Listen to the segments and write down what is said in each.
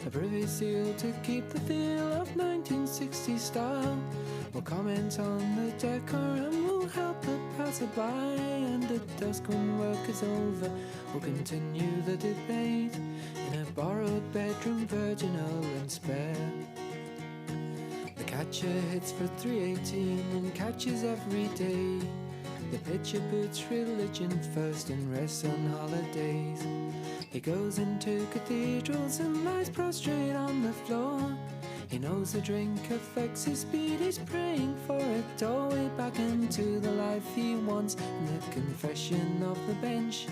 a privy seal to keep the feel of 1960s style. We'll comment on the decor and we'll help the passerby. And at dusk when work is over, we'll continue the debate in a borrowed bedroom, virginal and spare. The catcher hits for 318 and catches every day. The pitcher puts religion first and rests on holidays. He goes into cathedrals and lies prostrate on the floor. He knows the drink affects his speed, he's praying for a doorway back into the life he wants. And the confession of the bench,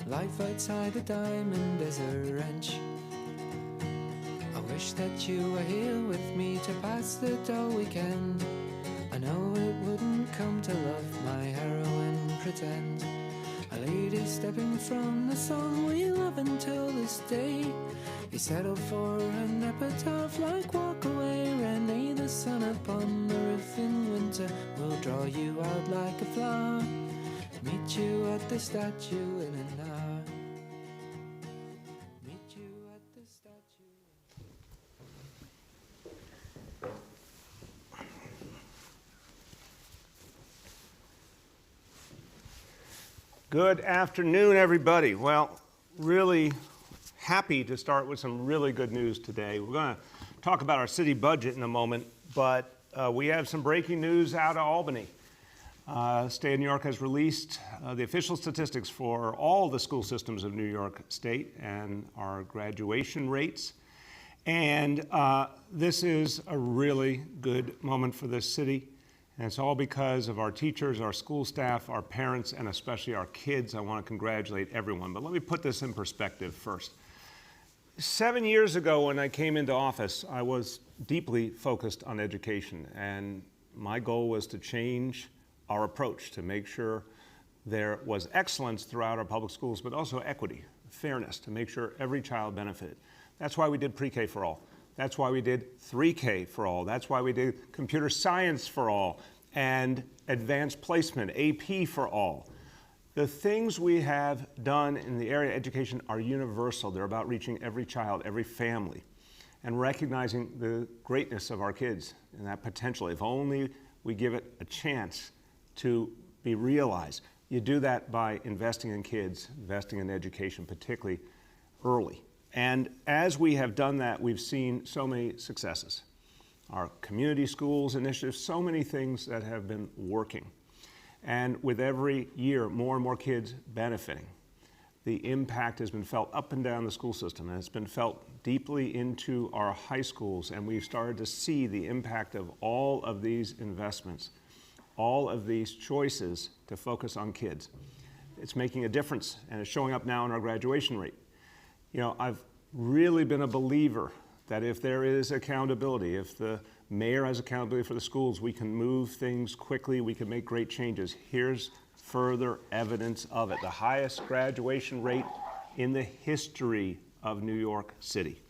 life outside a diamond is a wrench. I wish that you were here with me to pass the dull weekend. I know it wouldn't come to love my heroine pretend. A lady stepping from the song we love until this day. He settled for an epitaph like walk away Renee. The sun upon the roof in winter will draw you out like a flower. Meet you at the statue in an hour. Meet you at the statue. Good afternoon, everybody. Well, really happy to start with some really good news today. We're going to talk about our city budget in a moment, but we have some breaking news out of Albany. State of New York has released the official statistics for all the school systems of New York State and our graduation rates. And this is a really good moment for this city. And it's all because of our teachers, our school staff, our parents, and especially our kids. I want to congratulate everyone. But let me put this in perspective first. 7 years ago when I came into office, I was deeply focused on education. And my goal was to change our approach to make sure there was excellence throughout our public schools, but also equity, fairness, to make sure every child benefited. That's why we did pre-K for all. That's why we did 3K for all. That's why we did computer science for all and advanced placement, AP for all. The things we have done in the area of education are universal. They're about reaching every child, every family, and recognizing the greatness of our kids and that potential. If only we give it a chance to be realized. You do that by investing in kids, investing in education, particularly early. And as we have done that, we've seen so many successes. Our community schools initiatives, so many things that have been working. And with every year, more and more kids benefiting. The impact has been felt up and down the school system, and it's been felt deeply into our high schools, and we've started to see the impact of all of these investments, all of these choices to focus on kids. It's making a difference, and it's showing up now in our graduation rate. You know, I've really been a believer that if there is accountability, if the mayor has accountability for the schools, we can move things quickly, we can make great changes. Here's further evidence of it. The highest graduation rate in the history of New York City.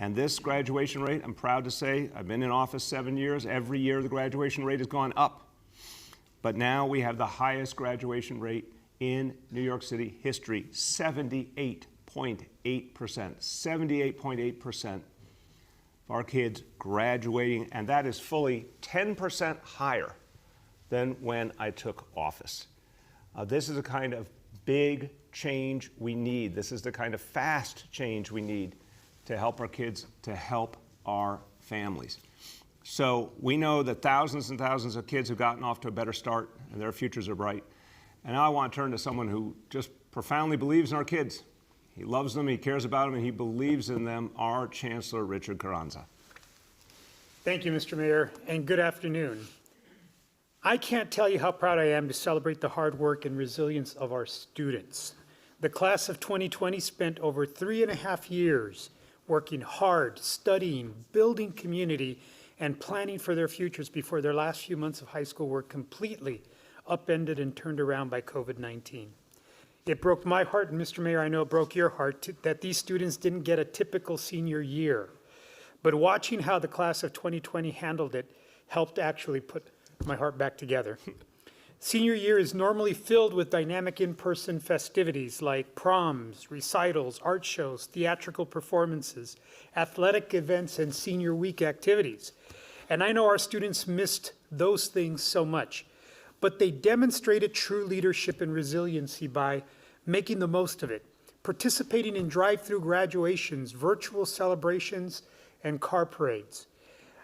And this graduation rate, I'm proud to say, I've been in office 7 years. Every year the graduation rate has gone up. But now we have the highest graduation rate in New York City history, 78.8%. 78.8% of our kids graduating, and that is fully 10% higher than when I took office. This is the kind of big change we need. This is the kind of fast change we need to help our kids, to help our families. So we know that thousands and thousands of kids have gotten off to a better start and their futures are bright. And now I want to turn to someone who just profoundly believes in our kids. He loves them, he cares about them, and he believes in them, our Chancellor, Richard Carranza. Thank you, Mr. Mayor, and good afternoon. I can't tell you how proud I am to celebrate the hard work and resilience of our students. The class of 2020 spent over 3.5 years working hard, studying, building community, and planning for their futures before their last few months of high school were completely upended and turned around by COVID-19. It broke my heart, and Mr. Mayor, I know it broke your heart, that these students didn't get a typical senior year. But watching how the class of 2020 handled it helped actually put my heart back together. Senior year is normally filled with dynamic in-person festivities like proms, recitals, art shows, theatrical performances, athletic events, and senior week activities. And I know our students missed those things so much, but they demonstrated true leadership and resiliency by making the most of it, participating in drive-through graduations, virtual celebrations, and car parades.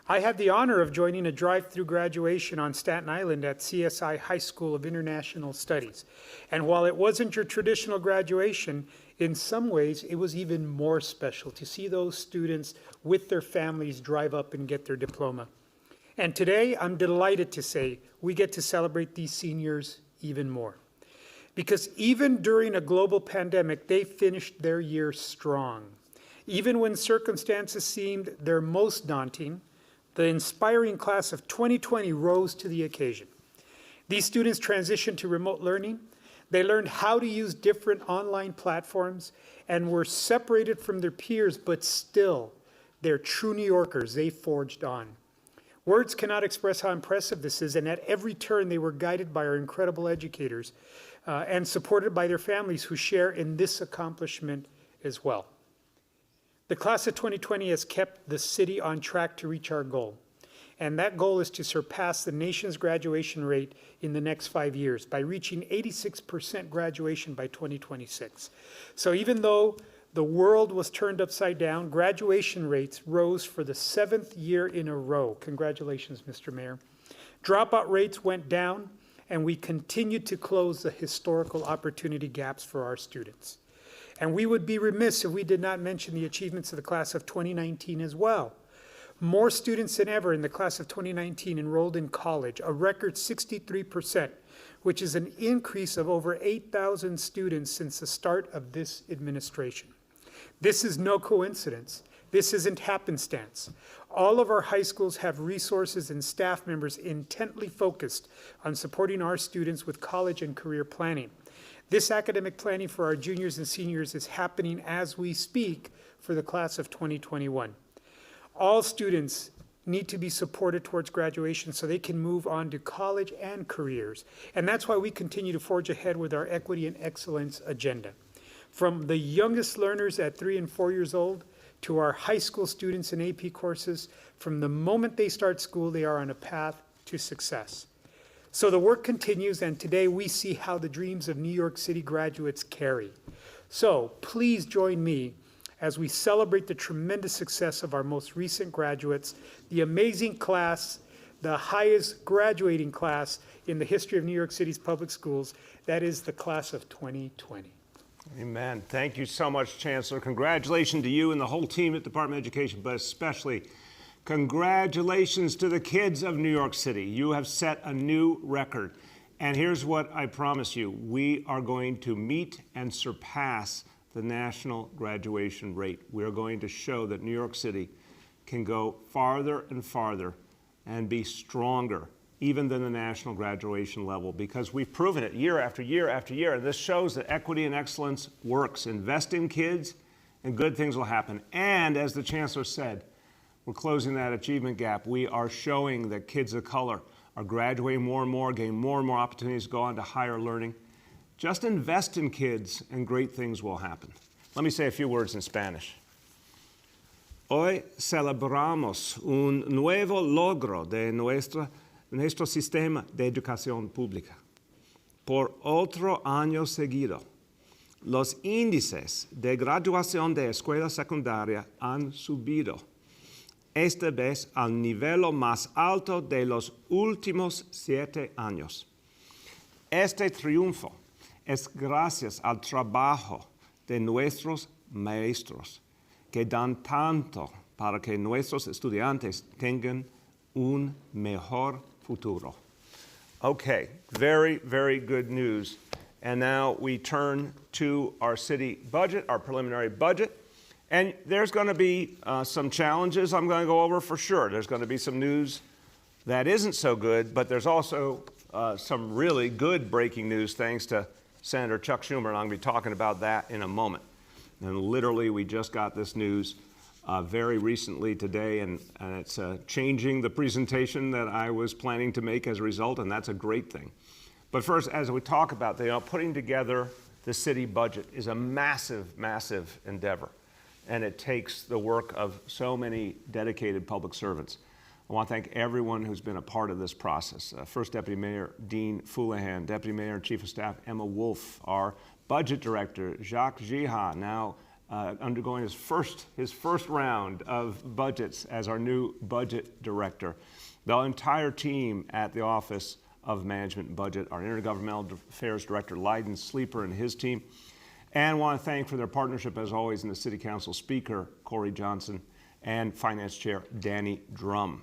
I had the honor of joining a drive-through graduation on Staten Island at CSI High School of International Studies. And while it wasn't your traditional graduation, in some ways it was even more special to see those students with their families drive up and get their diploma. And today I'm delighted to say we get to celebrate these seniors even more. Because even during a global pandemic, they finished their year strong. Even when circumstances seemed their most daunting, the inspiring class of 2020 rose to the occasion. These students transitioned to remote learning. They learned how to use different online platforms and were separated from their peers, but still, they're true New Yorkers. They forged on. Words cannot express how impressive this is, and at every turn they were guided by our incredible educators and supported by their families who share in this accomplishment as well. The class of 2020 has kept the city on track to reach our goal, and that goal is to surpass the nation's graduation rate in the next 5 years by reaching 86% graduation by 2026. So even though the world was turned upside down, graduation rates rose for the 7th year in a row. Congratulations, Mr. Mayor. Dropout rates went down, and we continued to close the historical opportunity gaps for our students. And we would be remiss if we did not mention the achievements of the class of 2019 as well. More students than ever in the class of 2019 enrolled in college, a record 63%, which is an increase of over 8,000 students since the start of this administration. This is no coincidence. This isn't happenstance. All of our high schools have resources and staff members intently focused on supporting our students with college and career planning. This academic planning for our juniors and seniors is happening as we speak for the class of 2021. All students need to be supported towards graduation so they can move on to college and careers. And that's why we continue to forge ahead with our equity and excellence agenda. From the youngest learners at 3 and 4 years old to our high school students in AP courses, from the moment they start school, they are on a path to success. So the work continues, and today we see how the dreams of New York City graduates carry. So please join me as we celebrate the tremendous success of our most recent graduates, the amazing class, the highest graduating class in the history of New York City's public schools. That is the class of 2020. Amen. Thank you so much, Chancellor. Congratulations to you and the whole team at the Department of Education, but especially congratulations to the kids of New York City. You have set a new record. And here's what I promise you. We are going to meet and surpass the national graduation rate. We are going to show that New York City can go farther and farther and be stronger even than the national graduation level, because we've proven it year after year after year. And this shows that equity and excellence works. Invest in kids and good things will happen. And as the Chancellor said, we're closing that achievement gap. We are showing that kids of color are graduating more and more, getting more and more opportunities to go on to higher learning. Just invest in kids and great things will happen. Let me say a few words in Spanish. Hoy celebramos un nuevo logro de nuestro sistema de educación pública. Por otro año seguido, los índices de graduación de escuela secundaria han subido, esta vez al nivel más alto de los últimos 7 años. Este triunfo es gracias al trabajo de nuestros maestros, que dan tanto para que nuestros estudiantes tengan un mejor futuro. Okay, very, very good news. And now we turn to our city budget, our preliminary budget. And there's going to be some challenges I'm going to go over for sure. There's going to be some news that isn't so good, but there's also some really good breaking news thanks to Senator Chuck Schumer, and I'm going to be talking about that in a moment. And literally, we just got this news very recently today, and it's changing the presentation that I was planning to make as a result, and that's a great thing. But first, as we talk about, putting together the city budget is a massive, massive endeavor. And it takes the work of so many dedicated public servants. I want to thank everyone who's been a part of this process. First Deputy Mayor Dean Foulihan, Deputy Mayor and Chief of Staff Emma Wolf, our Budget Director Jacques Jiha, now undergoing his first round of budgets as our new Budget Director. The entire team at the Office of Management and Budget, our Intergovernmental Affairs Director LIEN Sleeper and his team. And I want to thank for their partnership, as always, in the City Council Speaker, Corey Johnson, and Finance Chair, Danny Drum.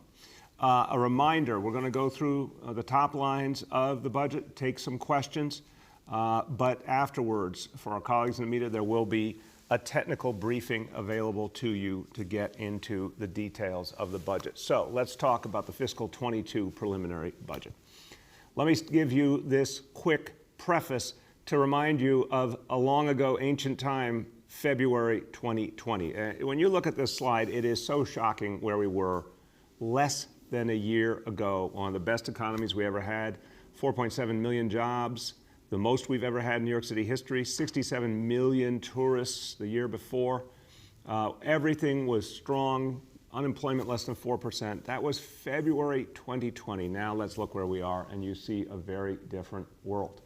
A reminder, we're going to go through the top lines of the budget, take some questions, but afterwards, for our colleagues in the media, there will be a technical briefing available to you to get into the details of the budget. So let's talk about the fiscal 22 preliminary budget. Let me give you this quick preface to remind you of a long ago ancient time, February 2020. When you look at this slide, it is so shocking where we were less than a year ago. One of the best economies we ever had, 4.7 million jobs, the most we've ever had in New York City history, 67 million tourists the year before. Everything was strong, unemployment less than 4%. That was February 2020. Now let's look where we are, and you see a very different world.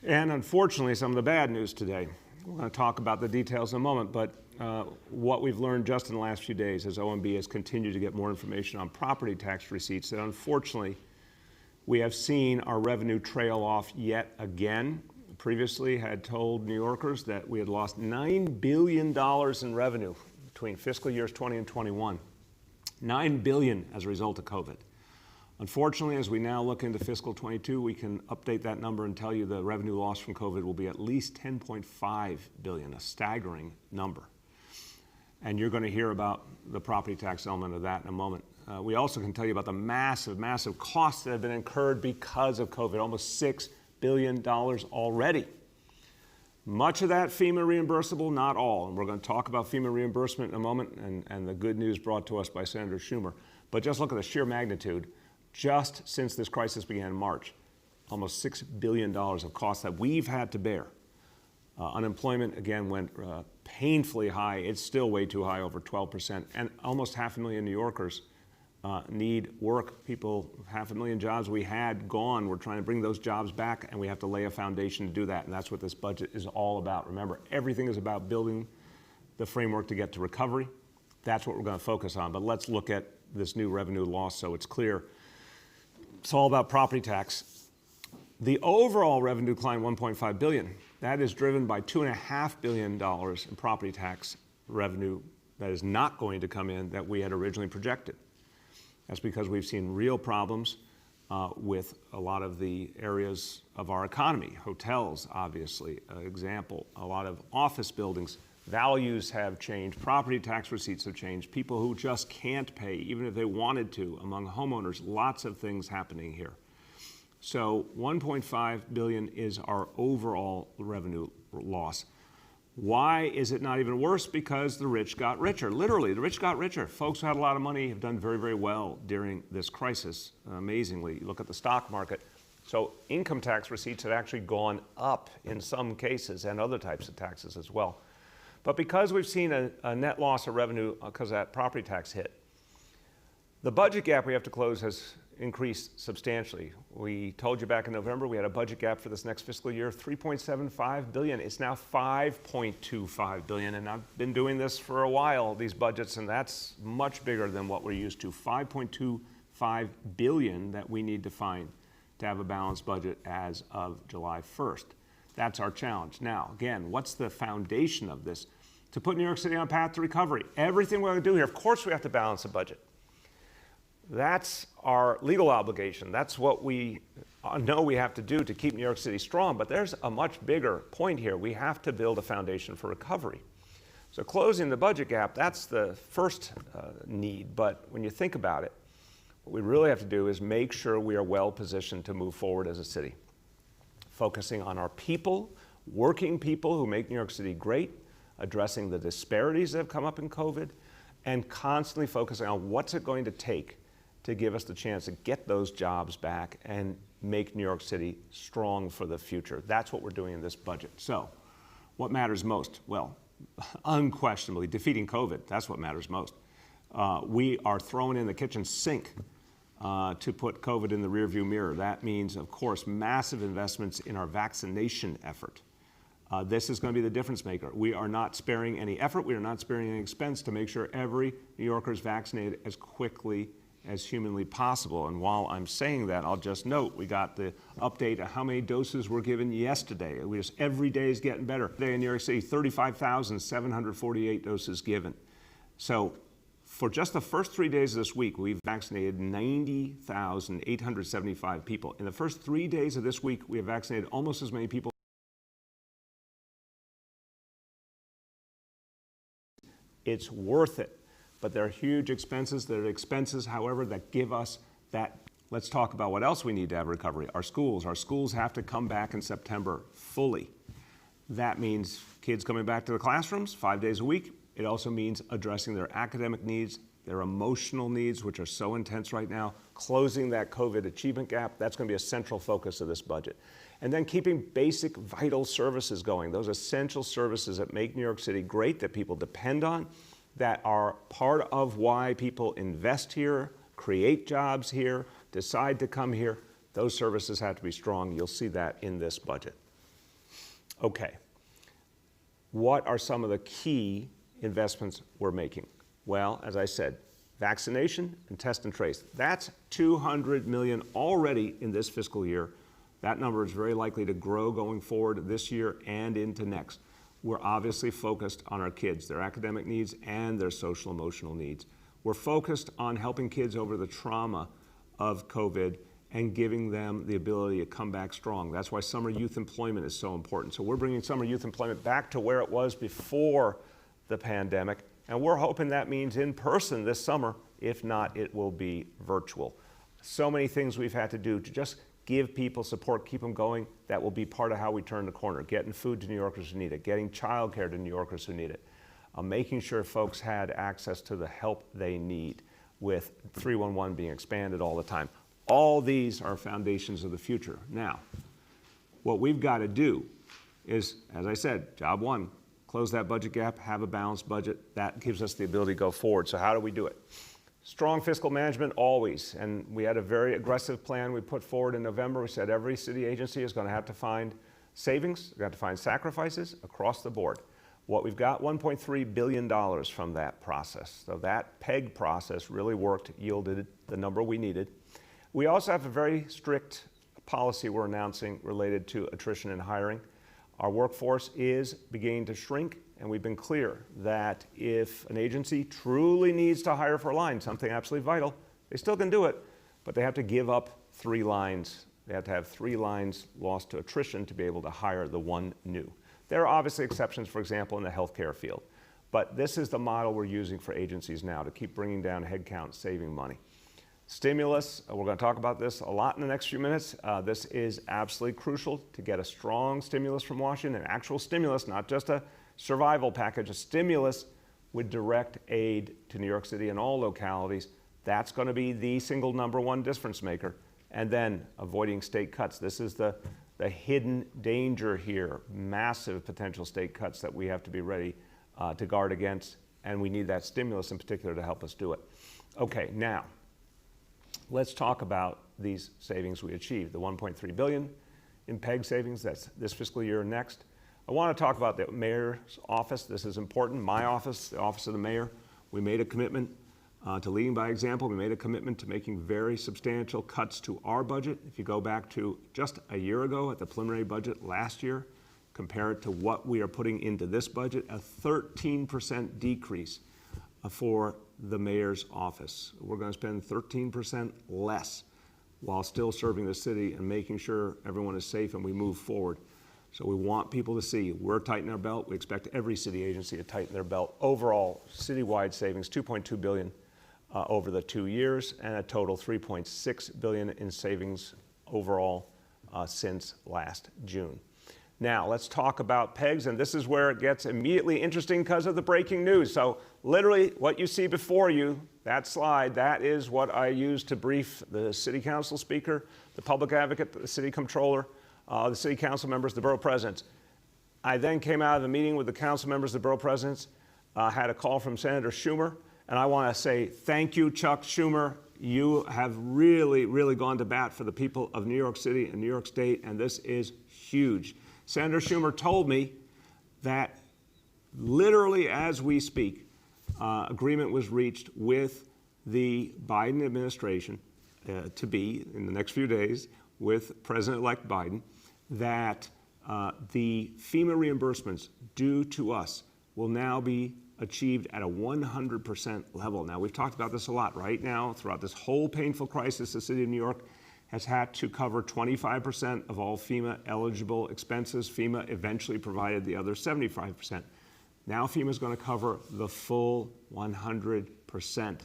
And unfortunately, some of the bad news today. We're going to talk about the details in a moment, but what we've learned just in the last few days as OMB has continued to get more information on property tax receipts, that unfortunately we have seen our revenue trail off yet again. Previously had told New Yorkers that we had lost $9 billion in revenue between fiscal years 20 and 21. $9 billion as a result of COVID. Unfortunately, as we now look into fiscal 22, we can update that number and tell you the revenue loss from COVID will be at least $10.5 billion, a staggering number. And you're going to hear about the property tax element of that in a moment. We also can tell you about the massive, massive costs that have been incurred because of COVID, almost $6 billion already. Much of that FEMA reimbursable, not all. And we're going to talk about FEMA reimbursement in a moment and the good news brought to us by Senator Schumer. But just look at the sheer magnitude. Just since this crisis began in March, almost $6 billion of costs that we've had to bear. Unemployment, again, went painfully high. It's still way too high, over 12%. And almost 500,000 New Yorkers need work. People, 500,000 jobs we had gone. We're trying to bring those jobs back, and we have to lay a foundation to do that. And that's what this budget is all about. Remember, everything is about building the framework to get to recovery. That's what we're going to focus on. But let's look at this new revenue loss so it's clear. It's all about property tax. The overall revenue decline, $1.5 billion. That is driven by $2.5 billion in property tax revenue that is not going to come in that we had originally projected. That's because we've seen real problems with a lot of the areas of our economy. Hotels, obviously, an example. A lot of office buildings. Values have changed. Property tax receipts have changed. People who just can't pay, even if they wanted to, among homeowners. Lots of things happening here. So $1.5 billion is our overall revenue loss. Why is it not even worse? Because the rich got richer. Literally, the rich got richer. Folks who had a lot of money have done very, very well during this crisis, amazingly. You look at the stock market. So income tax receipts have actually gone up in some cases, and other types of taxes as well. But because we've seen a net loss of revenue because of that property tax hit, the budget gap we have to close has increased substantially. We told you back in November we had a budget gap for this next fiscal year of $3.75 billion. It's now $5.25 billion, and I've been doing this for a while, these budgets, and that's much bigger than what we're used to. $5.25 billion that we need to find to have a balanced budget as of July 1st. That's our challenge. Now, again, what's the foundation of this? To put New York City on a path to recovery. Everything we're going to do here, of course we have to balance the budget. That's our legal obligation. That's what we know we have to do to keep New York City strong. But there's a much bigger point here. We have to build a foundation for recovery. So closing the budget gap, that's the first need. But when you think about it, what we really have to do is make sure we are well positioned to move forward as a city. Focusing on our people, working people who make New York City great, addressing the disparities that have come up in COVID, and constantly focusing on what's it going to take to give us the chance to get those jobs back and make New York City strong for the future. That's what we're doing in this budget. So, what matters most? Well, unquestionably, defeating COVID. That's what matters most. We are throwing in the kitchen sink to put COVID in the rearview mirror. That means, of course, massive investments in our vaccination effort. This is going to be the difference maker. We are not sparing any effort. We are not sparing any expense to make sure every New Yorker is vaccinated as quickly as humanly possible. And while I'm saying that, I'll just note we got the update of how many doses were given yesterday. Every day is getting better. Today in New York City, 35,748 doses given. So for just the first 3 days of this week, we've vaccinated 90,875 people. In the first 3 days of this week, we have vaccinated almost as many people. It's worth it. But there are huge expenses. There are expenses, however, that give us that. Let's talk about what else we need to have recovery. Our schools. Our schools have to come back in September fully. That means kids coming back to the classrooms 5 days a week. It also means addressing their academic needs, their emotional needs, which are so intense right now, closing that COVID achievement gap. That's going to be a central focus of this budget. And then keeping basic vital services going, those essential services that make New York City great, that people depend on, that are part of why people invest here, create jobs here, decide to come here. Those services have to be strong. You'll see that in this budget. Okay. What are some of the key investments we're making? Well, as I said, vaccination and test and trace. That's $200 million already in this fiscal year. That number is very likely to grow going forward this year and into next. We're obviously focused on our kids, their academic needs and their social emotional needs. We're focused on helping kids over the trauma of COVID and giving them the ability to come back strong. That's why summer youth employment is so important. So we're bringing summer youth employment back to where it was before the pandemic, and we're hoping that means in person this summer. If not, it will be virtual. So many things we've had to do to just give people support, keep them going. That will be part of how we turn the corner. Getting food to New Yorkers who need it, getting childcare to New Yorkers who need it, making sure folks had access to the help they need, with 311 being expanded all the time. All these are foundations of the future. Now, what we've got to do is, as I said, job one, close that budget gap, have a balanced budget. That gives us the ability to go forward. So how do we do it? Strong fiscal management always, and we had a very aggressive plan we put forward in November. We said every city agency is going to have to find savings, they're going to have to find sacrifices across the board. What we've got, $1.3 billion from that process. So that PEG process really worked, yielded the number we needed. We also have a very strict policy we're announcing related to attrition and hiring. Our workforce is beginning to shrink, and we've been clear that if an agency truly needs to hire for a line, something absolutely vital, they still can do it, but they have to give up 3 lines. They have to have 3 lines lost to attrition to be able to hire the one new. There are obviously exceptions, for example, in the healthcare field, but this is the model we're using for agencies now to keep bringing down headcount, saving money. Stimulus, we're going to talk about this a lot in the next few minutes. This is absolutely crucial to get a strong stimulus from Washington, an actual stimulus, not just a survival package, a stimulus with direct aid to New York City and all localities. That's going to be the single #1 difference maker. And then avoiding state cuts. This is the hidden danger here, massive potential state cuts that we have to be ready to guard against, and we need that stimulus in particular to help us do it. Okay, now, let's talk about these savings we achieved. The $1.3 billion in PEG savings, that's this fiscal year and next. I want to talk about the mayor's office. This is important. My office, the office of the mayor, we made a commitment to leading by example. We made a commitment to making very substantial cuts to our budget. If you go back to just a year ago at the preliminary budget last year, compare it to what we are putting into this budget, a 13% decrease for the mayor's office. We're going to spend 13% less while still serving the city and making sure everyone is safe and we move forward. So we want people to see we're tightening our belt. We expect every city agency to tighten their belt. Overall, citywide savings, $2.2 billion over the 2 years, and a total $3.6 billion in savings overall since last June. Now, let's talk about PEGs, and this is where it gets immediately interesting because of the breaking news. So literally what you see before you, that slide, that is what I used to brief the city council speaker, the public advocate, the city controller, the city council members, the borough presidents. I then came out of the meeting with the council members, the borough presidents, had a call from Senator Schumer, and I want to say thank you, Chuck Schumer. You have really, really gone to bat for the people of New York City and New York State, and this is huge. Senator Schumer told me that literally as we speak, agreement was reached with the Biden administration to be, in the next few days, with President-elect Biden, that the FEMA reimbursements due to us will now be achieved at a 100% level. Now, we've talked about this a lot. Right now, throughout this whole painful crisis, the city of New York has had to cover 25% of all FEMA eligible expenses. FEMA eventually provided the other 75%. Now FEMA is going to cover the full 100%.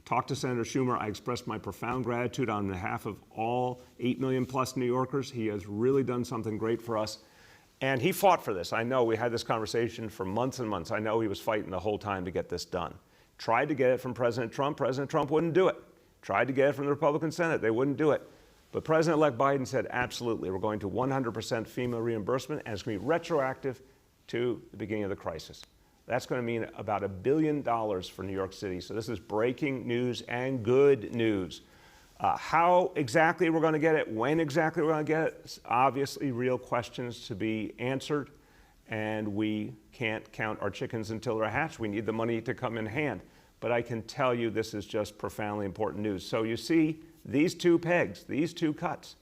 Talked to Senator Schumer. I expressed my profound gratitude on behalf of all 8 million plus New Yorkers. He has really done something great for us. And he fought for this. I know we had this conversation for months and months. I know he was fighting the whole time to get this done. Tried to get it from President Trump. President Trump wouldn't do it. Tried to get it from the Republican Senate. They wouldn't do it. But President-elect Biden said, absolutely, we're going to 100% FEMA reimbursement, and it's going to be retroactive to the beginning of the crisis. That's going to mean about $1 billion for New York City. So this is breaking news and good news. How exactly we're going to get it, when exactly we're going to get it, obviously real questions to be answered, and we can't count our chickens until they're hatched. We need the money to come in hand. But I can tell you this is just profoundly important news. So you see, these two pegs, these two cuts,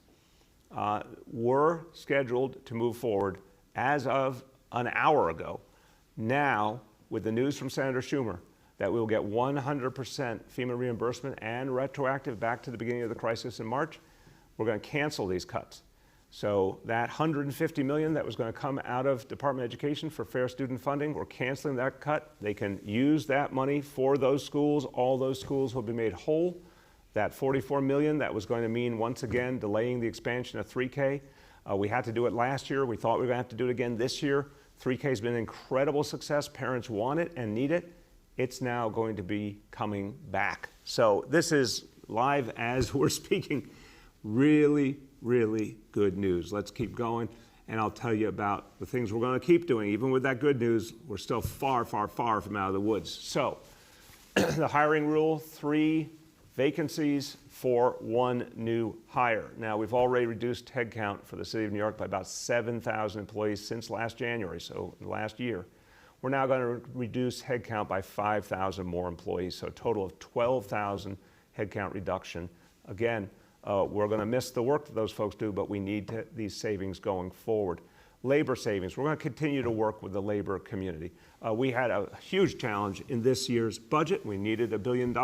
were scheduled to move forward as of an hour ago. Now, with the news from Senator Schumer that we'll get 100% FEMA reimbursement and retroactive back to the beginning of the crisis in March, we're going to cancel these cuts. So that $150 million that was going to come out of Department of Education for fair student funding, we're canceling that cut. They can use that money for those schools. All those schools will be made whole. That $44 million, that was going to mean, once again, delaying the expansion of 3K. We had to do it last year. We thought we were going to have to do it again this year. 3K has been an incredible success. Parents want it and need it. It's now going to be coming back. So this is live as we're speaking. Really, really good news. Let's keep going, and I'll tell you about the things we're going to keep doing. Even with that good news, we're still far, far, far from out of the woods. So the hiring rule, 3 vacancies for 1 new hire. Now, we've already reduced headcount for the city of New York by about 7,000 employees since last January, so last year. We're now going to reduce headcount by 5,000 more employees, so a total of 12,000 headcount reduction. Again, we're going to miss the work that those folks do, but we need these savings going forward. Labor savings. We're going to continue to work with the labor community. We had a huge challenge in this year's budget. We needed $1 billion.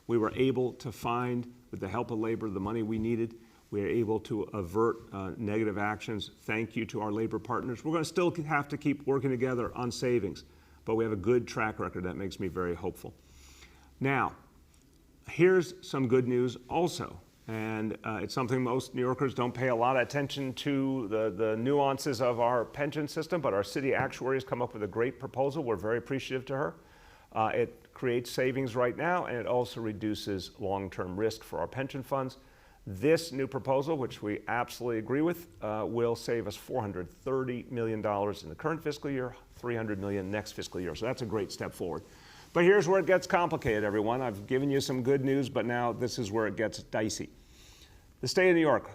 We were able to find, with the help of labor, the money we needed. We were able to avert negative actions. Thank you to our labor partners. We're going to still have to keep working together on savings, but we have a good track record that makes me very hopeful. Now, here's some good news also, and it's something most New Yorkers don't pay a lot of attention to, the nuances of our pension system, but our city actuary has come up with a great proposal. We're very appreciative to her. It creates savings right now, and it also reduces long-term risk for our pension funds. This new proposal, which we absolutely agree with, will save us $430 million in the current fiscal year, $300 million next fiscal year. So that's a great step forward. But here's where it gets complicated, everyone. I've given you some good news, but now this is where it gets dicey. The state of New York.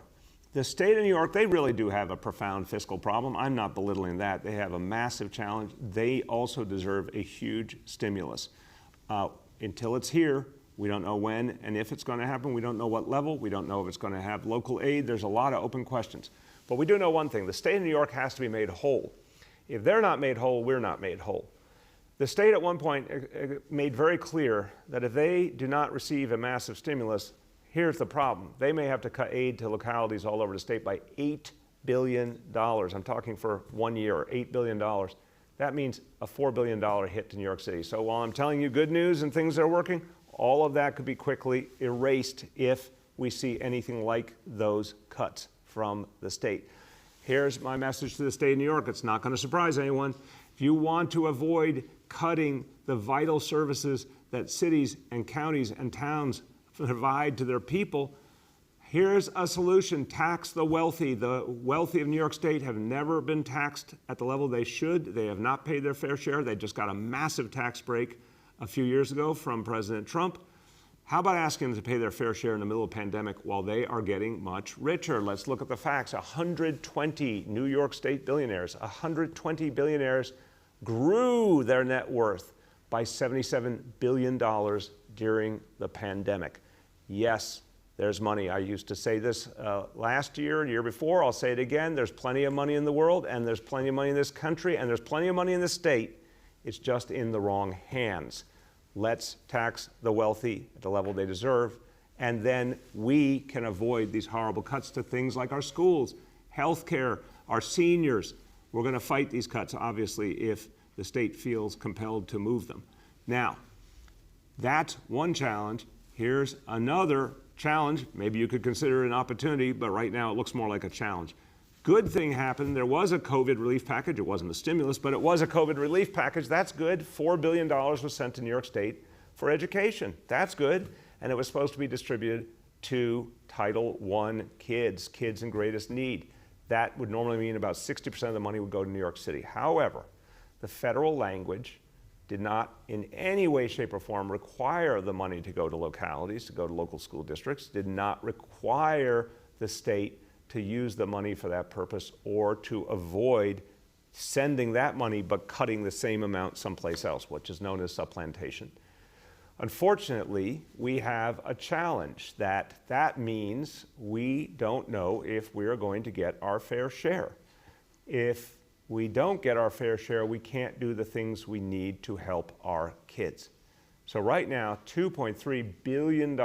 The state of New York, they really do have a profound fiscal problem. I'm not belittling that. They have a massive challenge. They also deserve a huge stimulus. Until it's here, we don't know when and if it's going to happen. We don't know what level. We don't know if it's going to have local aid. There's a lot of open questions. But we do know one thing. The state of New York has to be made whole. If they're not made whole, we're not made whole. The state at one point made very clear that if they do not receive a massive stimulus, here's the problem. They may have to cut aid to localities all over the state by $8 billion. I'm talking for 1 year, $8 billion. That means a $4 billion hit to New York City. So while I'm telling you good news and things that are working, all of that could be quickly erased if we see anything like those cuts from the state. Here's my message to the state of New York. It's not going to surprise anyone. If you want to avoid cutting the vital services that cities and counties and towns provide to their people. Here's a solution: tax the wealthy. The wealthy of New York State have never been taxed at the level they should. They have not paid their fair share. They just got a massive tax break a few years ago from President Trump. How about asking them to pay their fair share in the middle of a pandemic while they are getting much richer? Let's look at the facts. 120 New York State billionaires, 120 billionaires grew their net worth by $77 billion during the pandemic. Yes, there's money. I used to say this last year, year before. I'll say it again. There's plenty of money in the world, and there's plenty of money in this country, and there's plenty of money in this state. It's just in the wrong hands. Let's tax the wealthy at the level they deserve, and then we can avoid these horrible cuts to things like our schools, healthcare, our seniors. We're going to fight these cuts, obviously, if the state feels compelled to move them. Now, that's one challenge. Here's another challenge. Maybe you could consider it an opportunity, but right now it looks more like a challenge. Good thing happened. There was a COVID relief package. It wasn't a stimulus, but it was a COVID relief package. That's good. $4 billion was sent to New York State for education. That's good. And it was supposed to be distributed to Title I kids, kids in greatest need. That would normally mean about 60% of the money would go to New York City. However, the federal language did not in any way, shape, or form require the money to go to localities, to go to local school districts, did not require the state to use the money for that purpose or to avoid sending that money but cutting the same amount someplace else, which is known as supplantation. Unfortunately, we have a challenge that means we don't know if we're going to get our fair share. If we don't get our fair share, we can't do the things we need to help our kids. So right now, $2.3 billion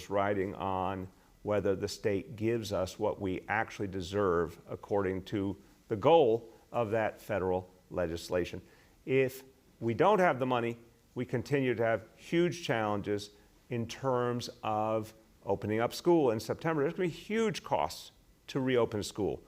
riding on whether the state gives us what we actually deserve according to the goal of that federal legislation. If we don't have the money, we continue to have huge challenges in terms of opening up school in September. There's going to be huge costs to reopen school,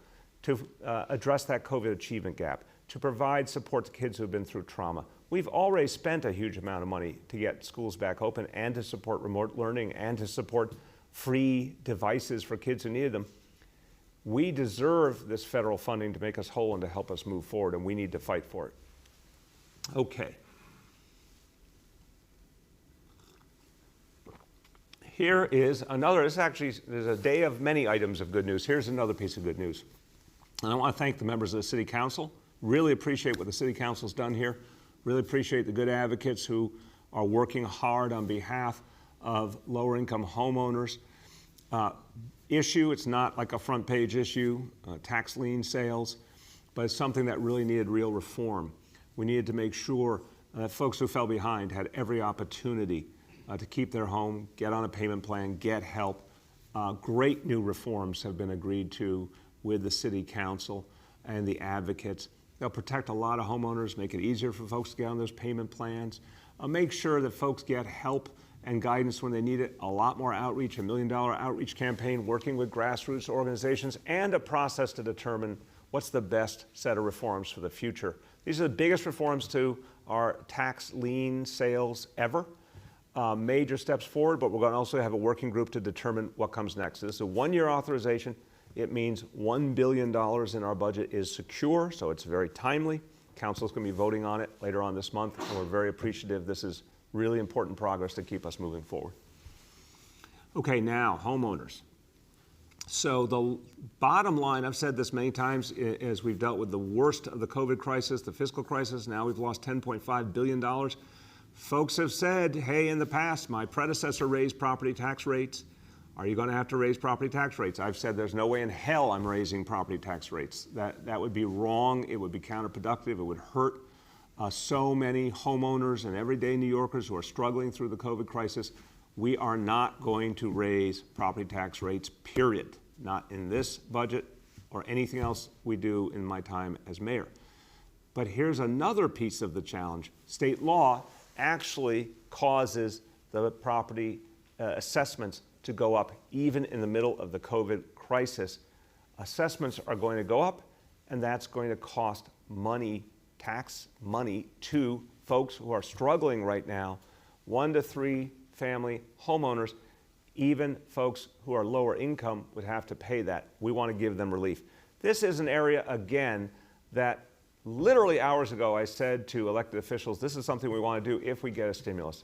to address that COVID achievement gap, to provide support to kids who have been through trauma. We've already spent a huge amount of money to get schools back open and to support remote learning and to support free devices for kids who needed them. We deserve this federal funding to make us whole and to help us move forward, and we need to fight for it. Okay. Here is another, there's a day of many items of good news. Here's another piece of good news. And I want to thank the members of the City Council. Really appreciate what the City Council's done here. Really appreciate the good advocates who are working hard on behalf of lower-income homeowners. Issue, it's not like a front page issue, tax lien sales, but it's something that really needed real reform. We needed to make sure that folks who fell behind had every opportunity to keep their home, get on a payment plan, get help. Great new reforms have been agreed to with the City Council and the advocates. They'll protect a lot of homeowners, make it easier for folks to get on those payment plans, make sure that folks get help and guidance when they need it, a lot more outreach, $1 million outreach campaign, working with grassroots organizations, and a process to determine what's the best set of reforms for the future. These are the biggest reforms to our tax lien sales ever. Major steps forward, but we're going to also have a working group to determine what comes next. This is a one-year authorization. It means $1 billion in our budget is secure, so it's very timely. Council's going to be voting on it later on this month, and we're very appreciative. This is really important progress to keep us moving forward. Okay, now, homeowners. So the bottom line, I've said this many times as we've dealt with the worst of the COVID crisis, the fiscal crisis, now we've lost $10.5 billion. Folks have said, hey, in the past, my predecessor raised property tax rates. Are you going to have to raise property tax rates? I've said there's no way in hell I'm raising property tax rates. That would be wrong. It would be counterproductive. It would hurt so many homeowners and everyday New Yorkers who are struggling through the COVID crisis. We are not going to raise property tax rates, period. Not in this budget or anything else we do in my time as mayor. But here's another piece of the challenge. State law actually causes the property assessments to go up even in the middle of the COVID crisis. Assessments are going to go up, and that's going to cost money, tax money, to folks who are struggling right now 1 to 3 family homeowners, even folks who are lower income would have to pay that. We want to give them relief. This is an area, again, that literally hours ago I said to elected officials, this is something we want to do if we get a stimulus.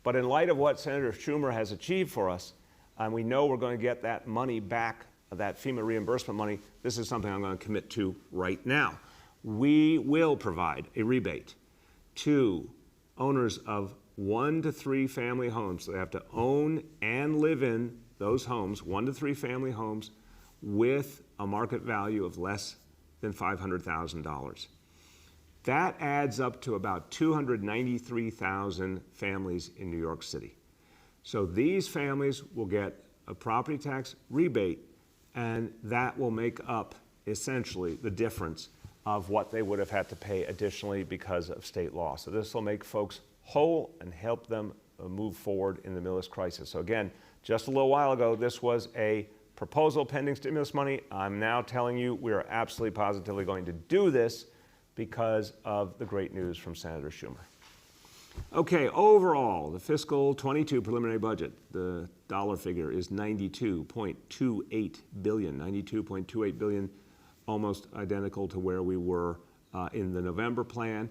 But in light of what Senator Schumer has achieved for us, and we know we're going to get that money back, that FEMA reimbursement money, this is something I'm going to commit to right now. We will provide a rebate to owners of 1 to 3 family homes. So they have to own and live in those homes, 1 to 3 family homes, with a market value of less than $500,000. That adds up to about 293,000 families in New York City. So these families will get a property tax rebate, and that will make up essentially the difference of what they would have had to pay additionally because of state law. So this will make folks whole and help them move forward in the middle of this crisis. So again, just a little while ago, this was a proposal pending stimulus money. I'm now telling you we are absolutely positively going to do this because of the great news from Senator Schumer. Okay, overall, the fiscal 22 preliminary budget, the dollar figure is $92.28 billion, $92.28 billion, almost identical to where we were in the November plan.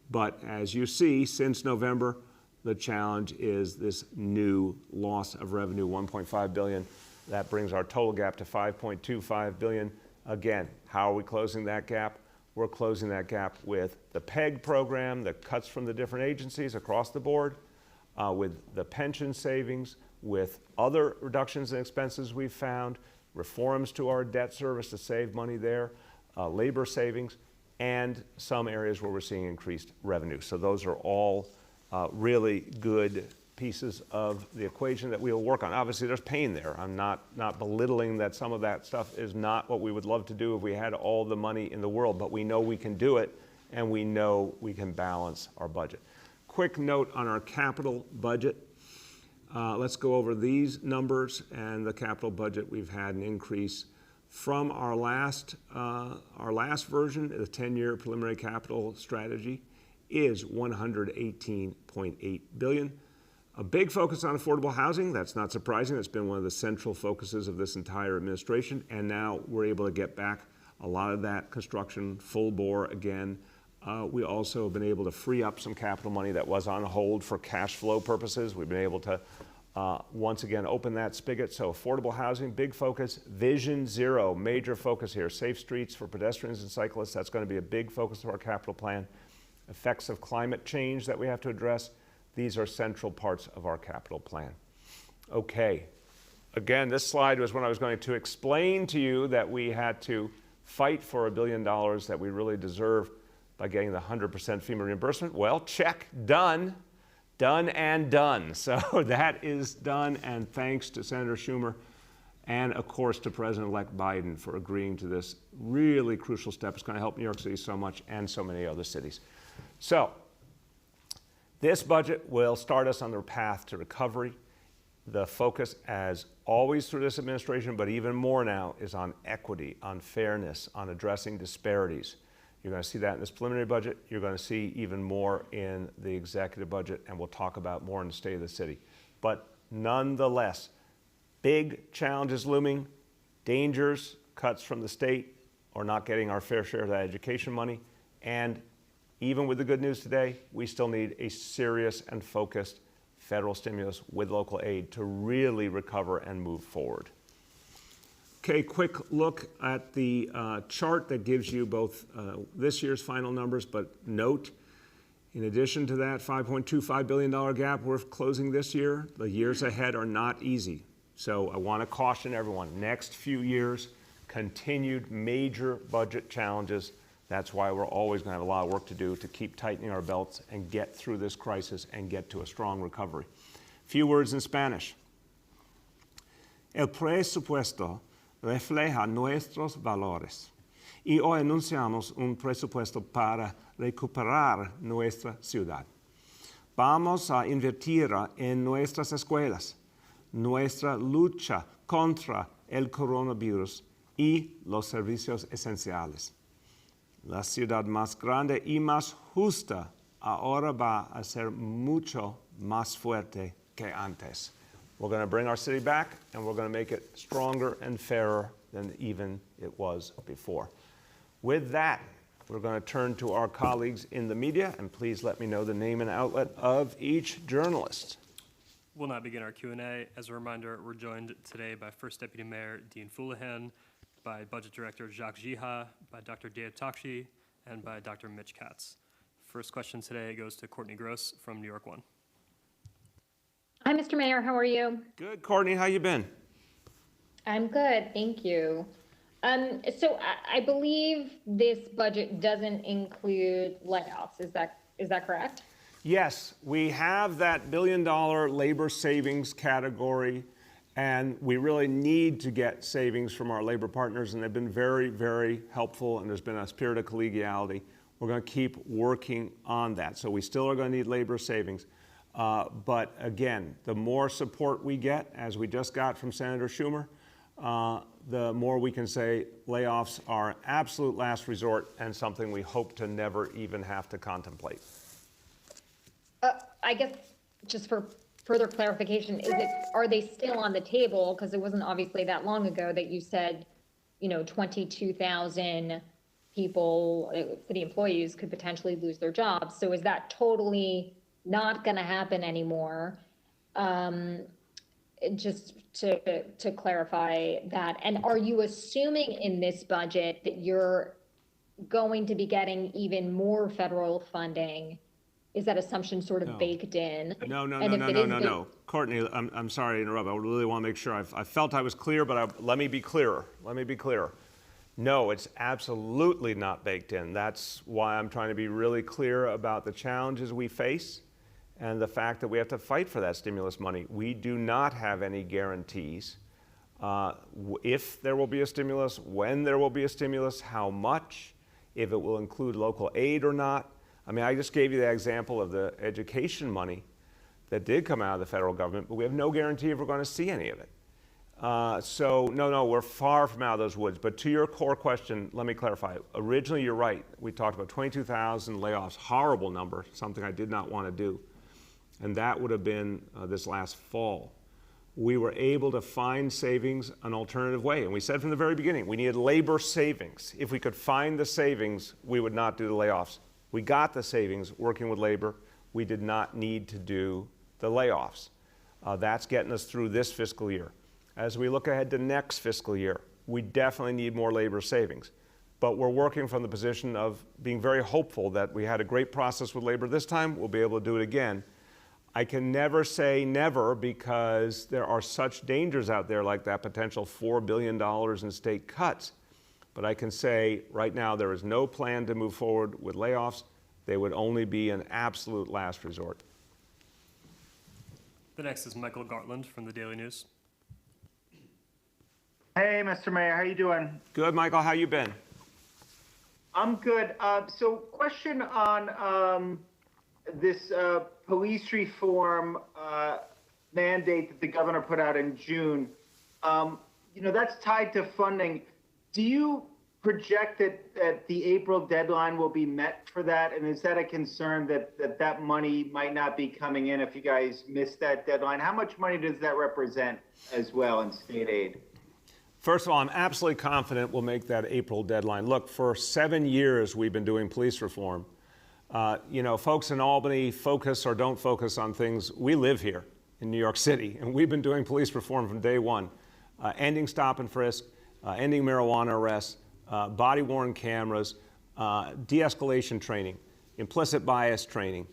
But as you see, since November, the challenge is this new loss of revenue, $1.5 billion. That brings our total gap to $5.25 billion. Again, how are we closing that gap? We're closing that gap with the PEG program, the cuts from the different agencies across the board, with the pension savings, with other reductions in expenses we've found, reforms to our debt service to save money there, labor savings, and some areas where we're seeing increased revenue. So those are all really good pieces of the equation that we'll work on. Obviously, there's pain there. I'm not belittling that some of that stuff is not what we would love to do if we had all the money in the world, but we know we can do it, and we know we can balance our budget. Quick note on our capital budget. Let's go over these numbers and the capital budget. We've had an increase from our last version, the 10-year preliminary capital strategy, is $118.8 billion. A big focus on affordable housing. That's not surprising. That's been one of the central focuses of this entire administration. And now we're able to get back a lot of that construction full bore again. We also have been able to free up some capital money that was on hold for cash flow purposes. We've been able to once again open that spigot. So affordable housing, big focus. Vision Zero, major focus here. Safe streets for pedestrians and cyclists. That's going to be a big focus of our capital plan. Effects of climate change that we have to address. These are central parts of our capital plan. Okay, again, this slide was when I was going to explain to you that we had to fight for $1 billion that we really deserve by getting the 100% FEMA reimbursement. Well, check, done and done. So that is done, and thanks to Senator Schumer and, of course, to President-elect Biden for agreeing to this really crucial step. It's going to help New York City so much and so many other cities. So this budget will start us on the path to recovery. The focus, as always through this administration, but even more now, is on equity, on fairness, on addressing disparities. You're going to see that in this preliminary budget. You're going to see even more in the executive budget, and we'll talk about more in the state of the city. But nonetheless, big challenges looming, dangers, cuts from the state, or not getting our fair share of that education money, and even with the good news today, we still need a serious and focused federal stimulus with local aid to really recover and move forward. Okay, quick look at the chart that gives you both this year's final numbers, but note, in addition to that $5.25 billion gap we're closing this year, the years ahead are not easy. So I want to caution everyone, next few years, continued major budget challenges. That's why we're always going to have a lot of work to do to keep tightening our belts and get through this crisis and get to a strong recovery. Few words in Spanish. El presupuesto refleja nuestros valores y hoy anunciamos un presupuesto para recuperar nuestra ciudad. Vamos a invertir en nuestras escuelas, nuestra lucha contra el coronavirus y los servicios esenciales. La ciudad más grande y más justa ahora va a ser mucho más fuerte que antes. We're going to bring our city back, and we're going to make it stronger and fairer than even it was before. With that, we're going to turn to our colleagues in the media, and please let me know the name and outlet of each journalist. We'll now begin our Q&A. As a reminder, we're joined today by First Deputy Mayor Dean Foulahan, by Budget Director Jacques Jiha, by Dr. Dave Takshi, and by Dr. Mitch Katz. First question today goes to Courtney Gross from New York One. Hi, Mr. Mayor. How are you? Good, Courtney. How you been? I'm good. Thank you. So I believe this budget doesn't include layoffs. Is that correct? Yes, we have that $1 billion labor savings category, and we really need to get savings from our labor partners, and they've been very, very helpful, and there's been a spirit of collegiality. We're going to keep working on that. So we still are going to need labor savings. But again, the more support we get, as we just got from Senator Schumer, the more we can say layoffs are absolute last resort and something we hope to never even have to contemplate. I guess just for further clarification, are they still on the table? Because it wasn't obviously that long ago that you said, 22,000 people, city employees could potentially lose their jobs. So is that totally not going to happen anymore? Just to clarify that. And are you assuming in this budget that you're going to be getting even more federal funding? Is that assumption sort of baked in? No. Courtney, I'm sorry to interrupt. I really want to make sure. I felt I was clear, but let me be clearer. No, it's absolutely not baked in. That's why I'm trying to be really clear about the challenges we face and the fact that we have to fight for that stimulus money. We do not have any guarantees if there will be a stimulus, when there will be a stimulus, how much, if it will include local aid or not. I mean, I just gave you the example of the education money that did come out of the federal government, but we have no guarantee if we're going to see any of it. So no, we're far from out of those woods. But to your core question, let me clarify. Originally, you're right. We talked about 22,000 layoffs, horrible number, something I did not want to do. And that would have been this last fall. We were able to find savings an alternative way. And we said from the very beginning, we needed labor savings. If we could find the savings, we would not do the layoffs. We got the savings working with labor. We did not need to do the layoffs. That's getting us through this fiscal year. As we look ahead to next fiscal year, we definitely need more labor savings. But we're working from the position of being very hopeful that we had a great process with labor this time. We'll be able to do it again. I can never say never because there are such dangers out there like that potential $4 billion in state cuts. But I can say right now there is no plan to move forward with layoffs. They would only be an absolute last resort. The next is Michael Gartland from the Daily News. Hey, Mr. Mayor, how you doing? Good, Michael. How you been? I'm good. So question on this police reform mandate that the governor put out in June. That's tied to funding. Do you project that the April deadline will be met for that? And is that a concern that money might not be coming in if you guys miss that deadline? How much money does that represent as well in state aid? First of all, I'm absolutely confident we'll make that April deadline. Look, for 7 years we've been doing police reform. Folks in Albany focus or don't focus on things. We live here in New York City, and we've been doing police reform from day one. Ending stop and frisk, ending marijuana arrests, body-worn cameras, de-escalation training, implicit bias training.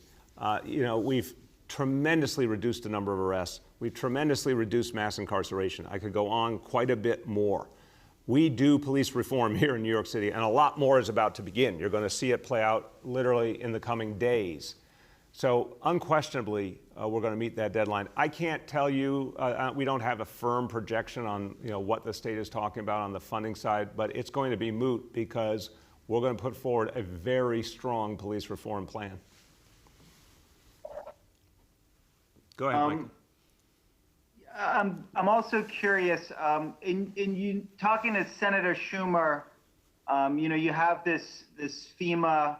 We've tremendously reduced the number of arrests. We've tremendously reduced mass incarceration. I could go on quite a bit more. We do police reform here in New York City, and a lot more is about to begin. You're going to see it play out literally in the coming days. So unquestionably, we're going to meet that deadline. I can't tell you, we don't have a firm projection on what the state is talking about on the funding side, but it's going to be moot because we're going to put forward a very strong police reform plan. Go ahead, Mike. I'm also curious, in you talking to Senator Schumer, you have this FEMA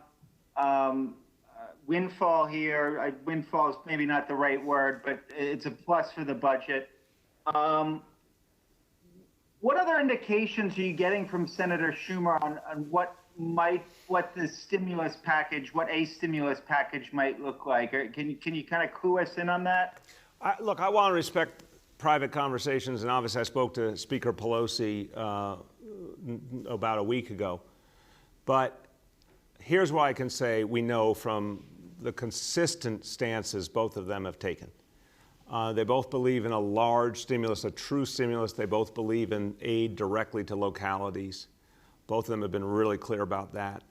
windfall here. Windfall is maybe not the right word, but it's a plus for the budget. What other indications are you getting from Senator Schumer on what the stimulus package, what a stimulus package might look like? Or can you kind of clue us in on that? Look, I want to respect private conversations, and obviously I spoke to Speaker Pelosi about a week ago. But here's what I can say we know from the consistent stances both of them have taken. They both believe in a large stimulus, a true stimulus. They both believe in aid directly to localities. Both of them have been really clear about that.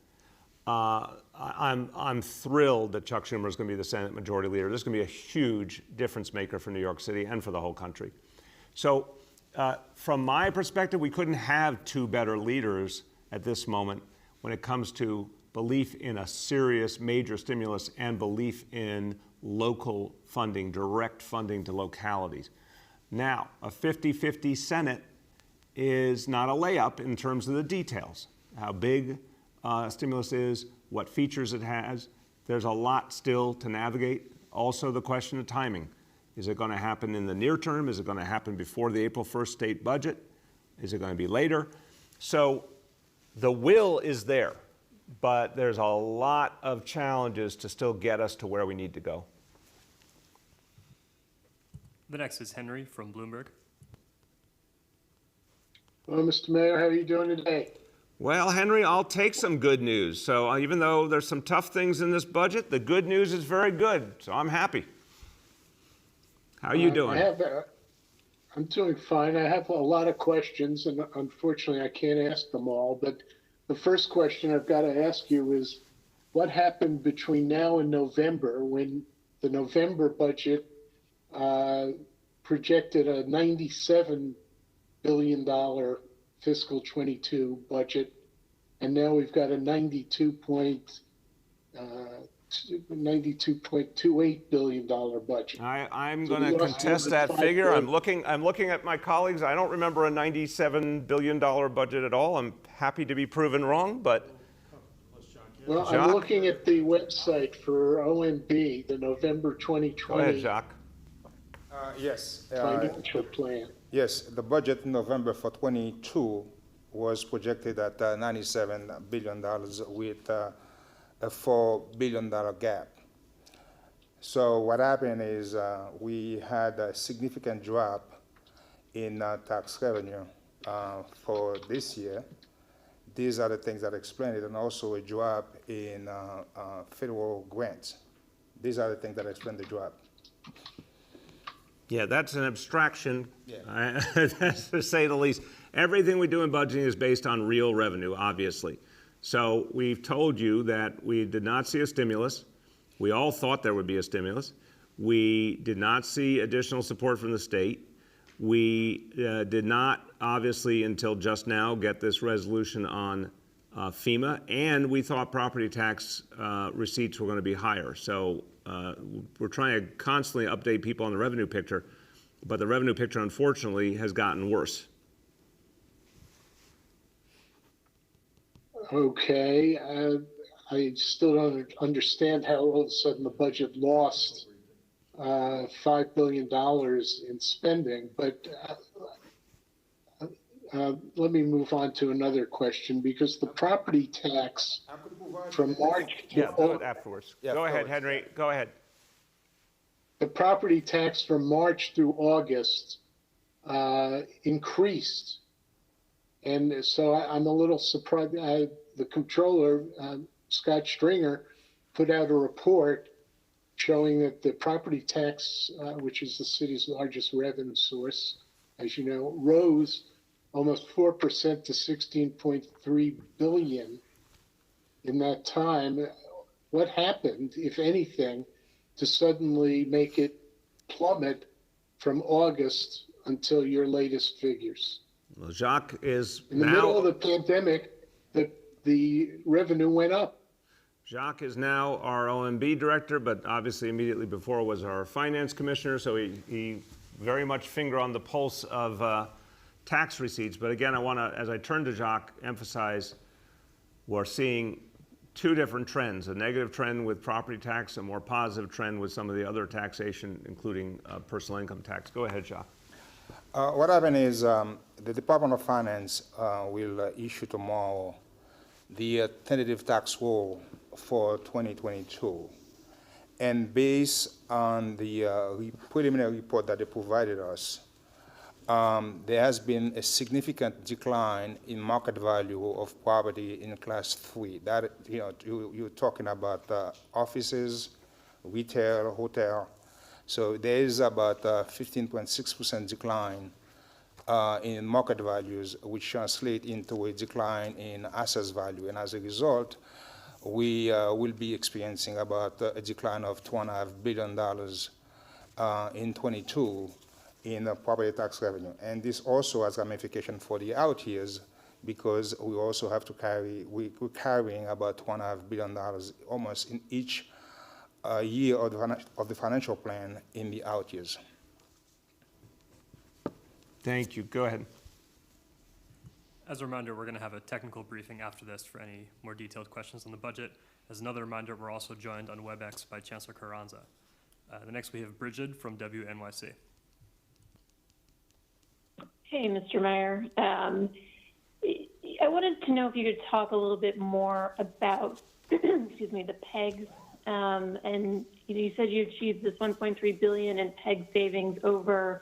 I'm thrilled that Chuck Schumer is going to be the Senate Majority Leader. This is going to be a huge difference maker for New York City and for the whole country. So from my perspective, we couldn't have two better leaders at this moment when it comes to belief in a serious major stimulus and belief in local funding, direct funding to localities. Now, a 50-50 Senate is not a layup in terms of the details, how big stimulus is, what features it has. There's a lot still to navigate. Also, the question of timing. Is it going to happen in the near term? Is it going to happen before the April 1st state budget? Is it going to be later? So the will is there, but there's a lot of challenges to still get us to where we need to go. The next is Henry from Bloomberg. Well, Mr. Mayor, how are you doing today? Well, Henry, I'll take some good news. So even though there's some tough things in this budget, the good news is very good. So I'm happy. How are you doing? I'm doing fine. I have a lot of questions, and unfortunately I can't ask them all. But the first question I've got to ask you is, what happened between now and November when the November budget projected a $97 billion fiscal 22 budget, and now we've got a $92.28 billion budget. I'm going to contest that figure. I'm looking at my colleagues. I don't remember a $97 billion budget at all. I'm happy to be proven wrong, but. Well, I'm looking at the website for OMB, the November 2020 Go ahead, Jacques. Yes. financial plan. Yes, the budget in November for 22 was projected at $97 billion with a $4 billion gap. So what happened is we had a significant drop in tax revenue for this year. These are the things that explain it, and also a drop in federal grants. These are the things that explain the drop. Yeah, that's an abstraction, that's to say the least. Everything we do in budgeting is based on real revenue, obviously. So we've told you that we did not see a stimulus. We all thought there would be a stimulus. We did not see additional support from the state. We did not, obviously, until just now, get this resolution on FEMA, and we thought property tax receipts were going to be higher. So we're trying to constantly update people on the revenue picture, but the revenue picture, unfortunately, has gotten worse. Okay, I still don't understand how all of a sudden the budget lost $5 billion in spending, but let me move on to another question, because the property tax from March to Do it afterwards. Go ahead, Henry. Go ahead. The property tax from March through August increased. And so I'm a little surprised. The comptroller, Scott Stringer, put out a report showing that the property tax, which is the city's largest revenue source, as you know, rose almost 4% to 16.3 billion in that time. What happened, if anything, to suddenly make it plummet from August until your latest figures? Well, Jacques is in the middle of the pandemic, the revenue went up. Jacques is now our OMB director, but obviously immediately before was our finance commissioner, so he very much finger on the pulse of tax receipts. But again, I want to, as I turn to Jacques, emphasize we're seeing two different trends, a negative trend with property tax, a more positive trend with some of the other taxation, including personal income tax. Go ahead, Jacques. What happened is the Department of Finance will issue tomorrow the tentative tax roll for 2022. And based on the preliminary report that they provided us, there has been a significant decline in market value of property in class 3. That, you're talking about offices, retail, hotel. So there is about 15.6% decline in market values, which translate into a decline in assets value. And as a result, we will be experiencing about a decline of $2.5 billion in 22 in property tax revenue. And this also has ramification for the out years, because we also have to we're carrying about $2.5 billion almost in each year of the financial plan in the out years. Thank you. Go ahead. As a reminder, we're going to have a technical briefing after this for any more detailed questions on the budget. As another reminder, we're also joined on WebEx by Chancellor Carranza. The next we have Bridget from WNYC. Hey, Mr. Mayor. I wanted to know if you could talk a little bit more about, excuse me, the PEGs. And you said you achieved this $1.3 billion in PEG savings over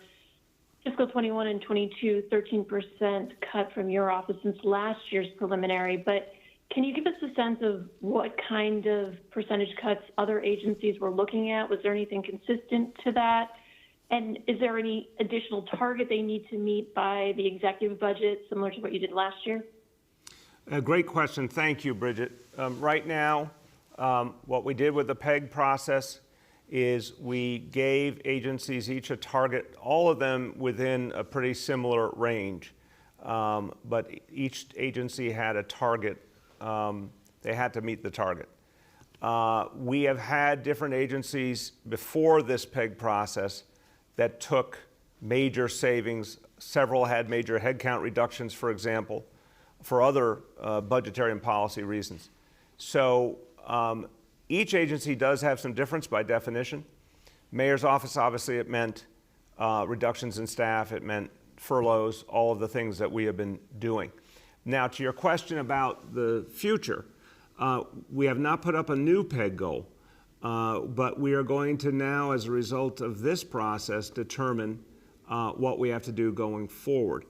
fiscal 21 and 22, 13% cut from your office since last year's preliminary. But can you give us a sense of what kind of percentage cuts other agencies were looking at? Was there anything consistent to that? And is there any additional target they need to meet by the executive budget, similar to what you did last year? A great question. Thank you, Bridget. Right now, what we did with the PEG process is we gave agencies each a target, all of them within a pretty similar range. But each agency had a target. They had to meet the target. We have had different agencies before this PEG process that took major savings. Several had major headcount reductions, for example, for other budgetary and policy reasons. So each agency does have some difference by definition. Mayor's office, obviously, it meant reductions in staff, it meant furloughs, all of the things that we have been doing. Now, to your question about the future, we have not put up a new PEG goal. But we are going to now, as a result of this process, determine what we have to do going forward.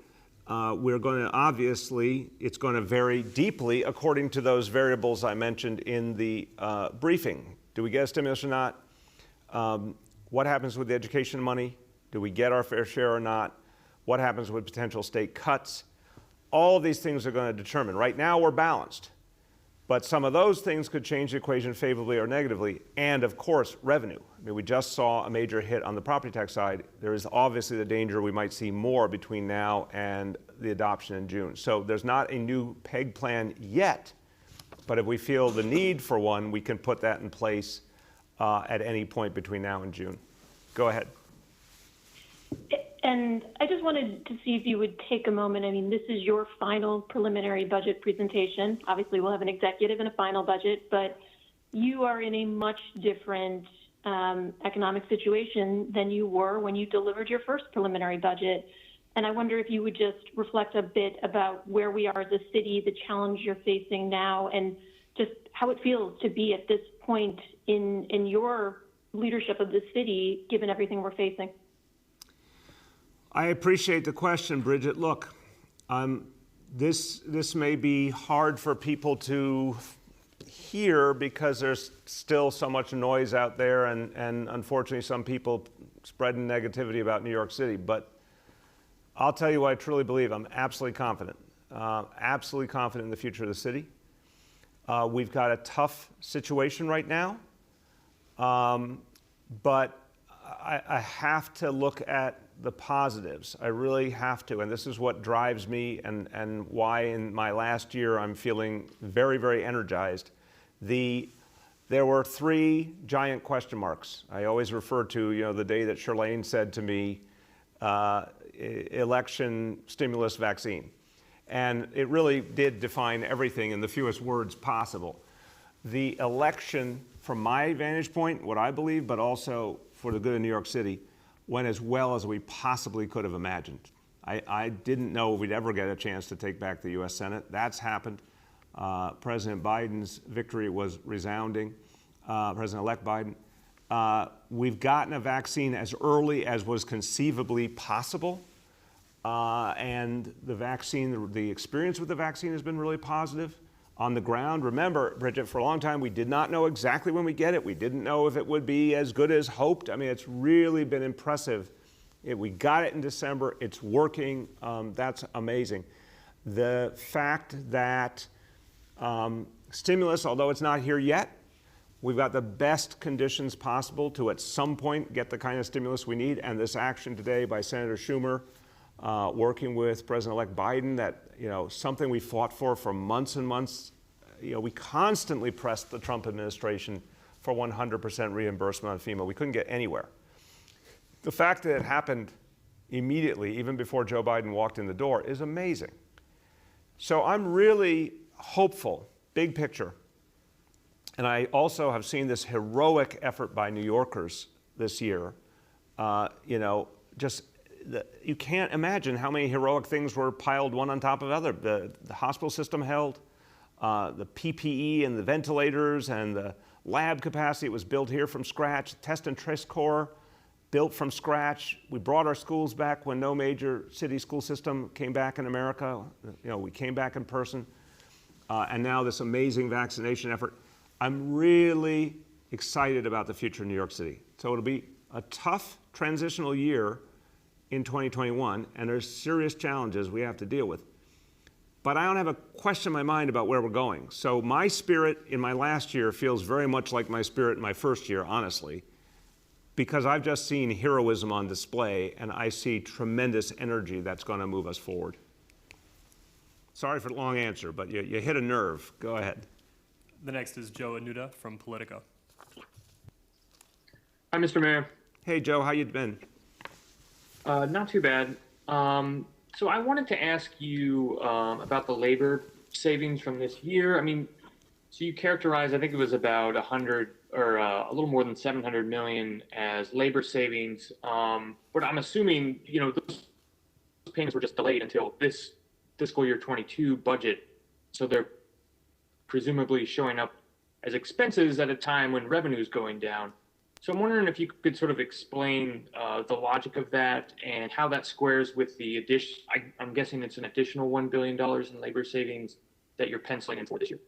We're going to, obviously, it's going to vary deeply according to those variables I mentioned in the briefing. Do we get a stimulus or not? What happens with the education money? Do we get our fair share or not? What happens with potential state cuts? All of these things are going to determine. Right now, we're balanced. But some of those things could change the equation favorably or negatively, and of course, revenue. I mean, we just saw a major hit on the property tax side. There is obviously the danger we might see more between now and the adoption in June. So there's not a new PEG plan yet, but if we feel the need for one, we can put that in place at any point between now and June. Go ahead. And I just wanted to see if you would take a moment. I mean, this is your final preliminary budget presentation. Obviously, we'll have an executive and a final budget, but you are in a much different economic situation than you were when you delivered your first preliminary budget. And I wonder if you would just reflect a bit about where we are as a city, the challenge you're facing now, and just how it feels to be at this point in your leadership of the city, given everything we're facing. I appreciate the question, Bridget. Look, this may be hard for people to hear because there's still so much noise out there, and unfortunately some people spreading negativity about New York City. But I'll tell you what I truly believe. I'm absolutely confident in the future of the city. We've got a tough situation right now, but I have to look at the positives. I really have to, and this is what drives me and why in my last year I'm feeling very, very energized. There were three giant question marks. I always refer to, the day that Charlene said to me, election, stimulus, vaccine. And it really did define everything in the fewest words possible. the election, from my vantage point, what I believe, but also for the good of New York City, went as well as we possibly could have imagined. I didn't know we'd ever get a chance to take back the US Senate. That's happened. President Biden's victory was resounding, President-elect Biden. We've gotten a vaccine as early as was conceivably possible. And the vaccine, the experience with the vaccine has been really positive. On the ground, remember, Bridget, for a long time, we did not know exactly when we get it. We didn't know if it would be as good as hoped. I mean, it's really been impressive. We got it in December. It's working. That's amazing. The fact that stimulus, although it's not here yet, we've got the best conditions possible to at some point get the kind of stimulus we need. And this action today by Senator Schumer, working with President-elect Biden, that, something we fought for months and months. We constantly pressed the Trump administration for 100% reimbursement on FEMA. We couldn't get anywhere. The fact that it happened immediately, even before Joe Biden walked in the door, is amazing. So I'm really hopeful, big picture. And I also have seen this heroic effort by New Yorkers this year, you can't imagine how many heroic things were piled one on top of other. The hospital system held, the PPE and the ventilators and the lab capacity was built here from scratch. Test and trace core built from scratch. We brought our schools back when no major city school system came back in America. We came back in person. And now this amazing vaccination effort. I'm really excited about the future of New York City. So it'll be a tough transitional year in 2021, and there's serious challenges we have to deal with. But I don't have a question in my mind about where we're going. So my spirit in my last year feels very much like my spirit in my first year, honestly, because I've just seen heroism on display, and I see tremendous energy that's going to move us forward. Sorry for the long answer, but you hit a nerve. Go ahead. The next is Joe Anuda from Politico. Hi, Mr. Mayor. Hey, Joe, how you been? Not too bad. So I wanted to ask you about the labor savings from this year. I mean, so you characterized, I think it was about 100 or a little more than 700 million as labor savings. But I'm assuming, those payments were just delayed until this fiscal year 22 budget. So they're presumably showing up as expenses at a time when revenue is going down. So I'm wondering if you could sort of explain the logic of that and how that squares with the addition. I'm guessing it's an additional $1 billion in labor savings that you're penciling in for this year.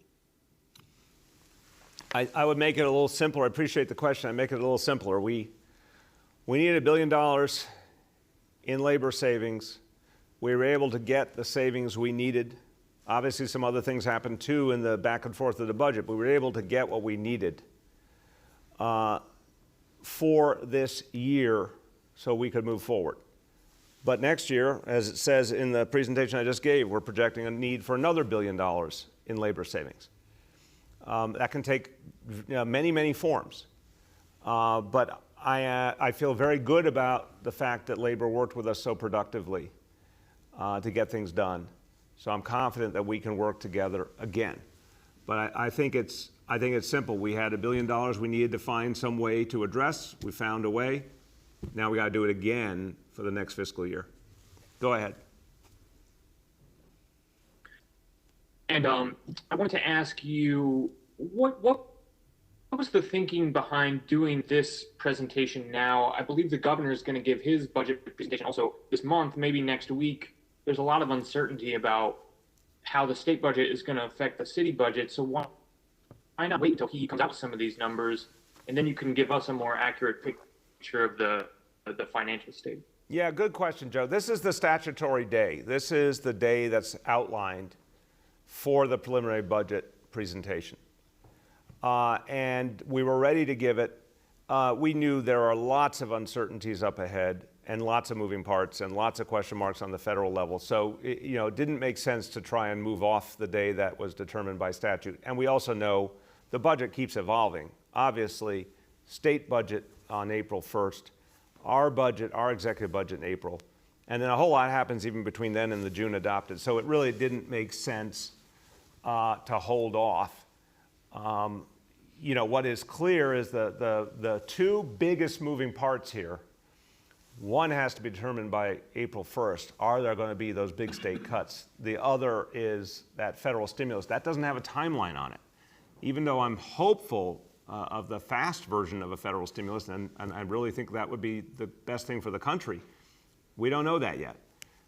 I would make it a little simpler. I appreciate the question. I make it a little simpler. We needed $1 billion in labor savings. We were able to get the savings we needed. Obviously, some other things happened too in the back and forth of the budget, but we were able to get what we needed for this year so we could move forward. But next year, as it says in the presentation I just gave, we're projecting a need for another $1 billion in labor savings. That can take many, many forms. But I feel very good about the fact that labor worked with us so productively to get things done. So I'm confident that we can work together again. But I think it's simple. We had $1 billion we needed to find some way to address. We found a way. Now we got to do it again for the next fiscal year. Go ahead. And I wanted to ask you, what was the thinking behind doing this presentation now? I believe the governor is going to give his budget presentation also this month, maybe next week. There's a lot of uncertainty about how the state budget is going to affect the city budget. So why not wait until he comes out with some of these numbers, and then you can give us a more accurate picture of the financial state? Yeah, good question, Joe. This is the statutory day. This is the day that's outlined for the preliminary budget presentation. And we were ready to give it. We knew there are lots of uncertainties up ahead and lots of moving parts and lots of question marks on the federal level. So, it didn't make sense to try and move off the day that was determined by statute. And we also know the budget keeps evolving. Obviously, state budget on April 1st, our budget, our executive budget in April, and then a whole lot happens even between then and the June adopted. So it really didn't make sense to hold off. You know, what is clear is the two biggest moving parts here. One has to be determined by April 1st. Are there going to be those big state cuts? The other is that federal stimulus. That doesn't have a timeline on it. Even though I'm hopeful of the fast version of a federal stimulus, and I really think that would be the best thing for the country, we don't know that yet.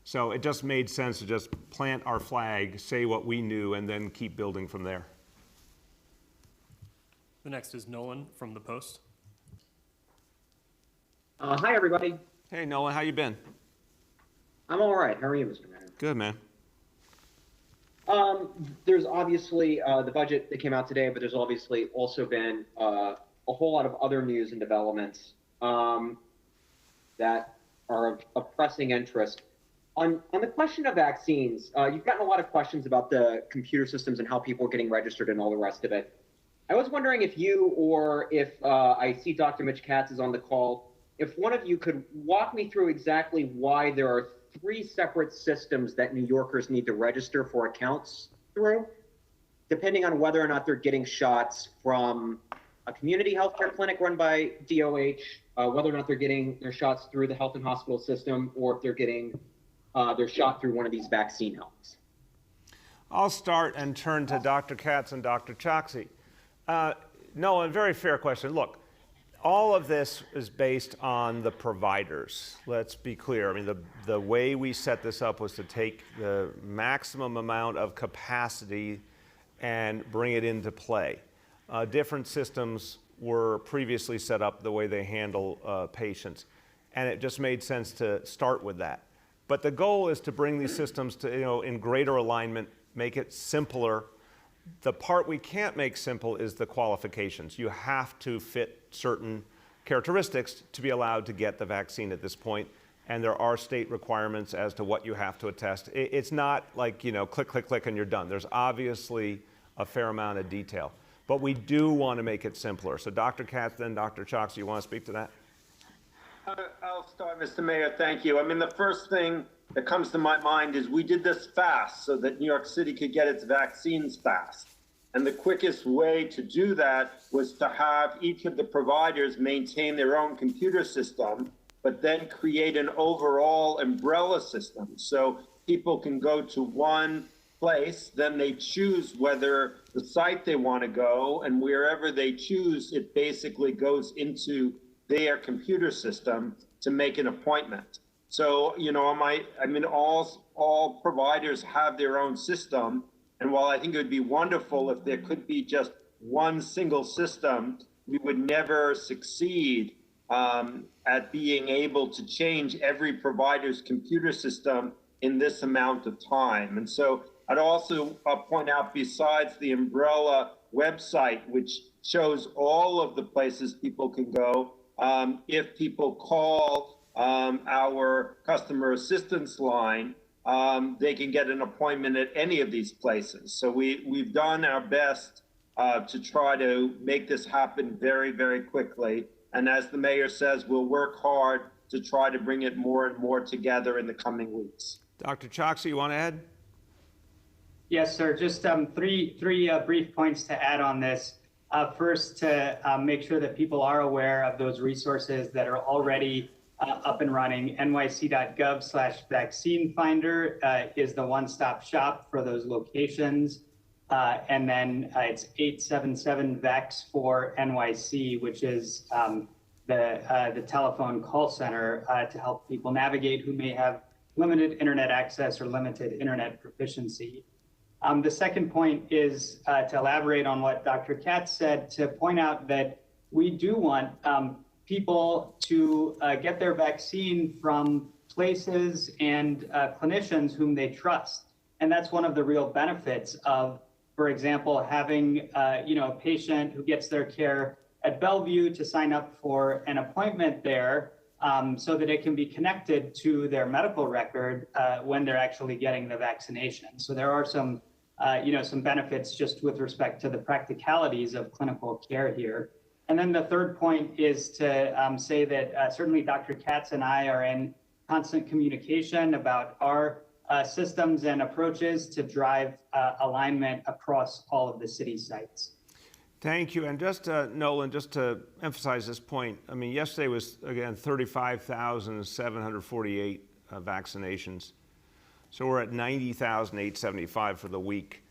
So it just made sense to just plant our flag, say what we knew, and then keep building from there. The next is Nolan from The Post. Hi, everybody. Hey, Nolan, how you been? I'm all right. How are you, Mr. Mayor? Good, man. There's obviously the budget that came out today, but there's obviously also been a whole lot of other news and developments that are of pressing interest. On the question of vaccines, you've gotten a lot of questions about the computer systems and how people are getting registered and all the rest of it. I was wondering if you, or if I see Dr. Mitch Katz is on the call, if one of you could walk me through exactly why there are 3 separate systems that New Yorkers need to register for accounts through, depending on whether or not they're getting shots from a community healthcare clinic run by DOH, whether or not they're getting their shots through the health and hospital system, or if they're getting their shot through one of these vaccine hubs. I'll start and turn to Dr. Katz and Dr. Choksi. No, a very fair question. Look, all of this is based on the providers. Let's be clear. I mean, the way we set this up was to take the maximum amount of capacity and bring it into play. Different systems were previously set up the way they handle patients, and it just made sense to start with that. But the goal is to bring these systems to, in greater alignment, make it simpler. The part we can't make simple is the qualifications. You have to fit certain characteristics to be allowed to get the vaccine at this point, and there are state requirements as to what you have to attest. It's not like, click, click, click, and you're done. There's obviously a fair amount of detail, but we do want to make it simpler. So Dr. Katz, then Dr. Choksi, you want to speak to that? I'll start, Mr. Mayor. Thank you. I mean, the first thing that comes to my mind is we did this fast so that New York City could get its vaccines fast. And the quickest way to do that was to have each of the providers maintain their own computer system, but then create an overall umbrella system. So people can go to one place, then they choose whether the site they want to go, and wherever they choose, it basically goes into their computer system to make an appointment. So, all providers have their own system. And while I think it would be wonderful if there could be just one single system, we would never succeed at being able to change every provider's computer system in this amount of time. And so I'd also point out, besides the umbrella website, which shows all of the places people can go, if people call our customer assistance line, they can get an appointment at any of these places. So we've done our best to try to make this happen very, very quickly. And as the mayor says, we'll work hard to try to bring it more and more together in the coming weeks. Dr. Choksi, you want to add? Yes, sir. Just three brief points to add on this. First, to make sure that people are aware of those resources that are already up and running. nyc.gov/vaccine finder is the one-stop shop for those locations. And then it's 877-VAX4-NYC, which is the telephone call center to help people navigate who may have limited internet access or limited internet proficiency. The second point is to elaborate on what Dr. Katz said, to point out that we do want people to get their vaccine from places and clinicians whom they trust. And that's one of the real benefits of, for example, having a patient who gets their care at Bellevue to sign up for an appointment there so that it can be connected to their medical record when they're actually getting the vaccination. So there are some benefits just with respect to the practicalities of clinical care here. And then the third point is to say that certainly Dr. Katz and I are in constant communication about our systems and approaches to drive alignment across all of the city sites. Thank you. And just, Nolan, just to emphasize this point, I mean, yesterday was, again, 35,748 vaccinations. So we're at 90,875 for the week.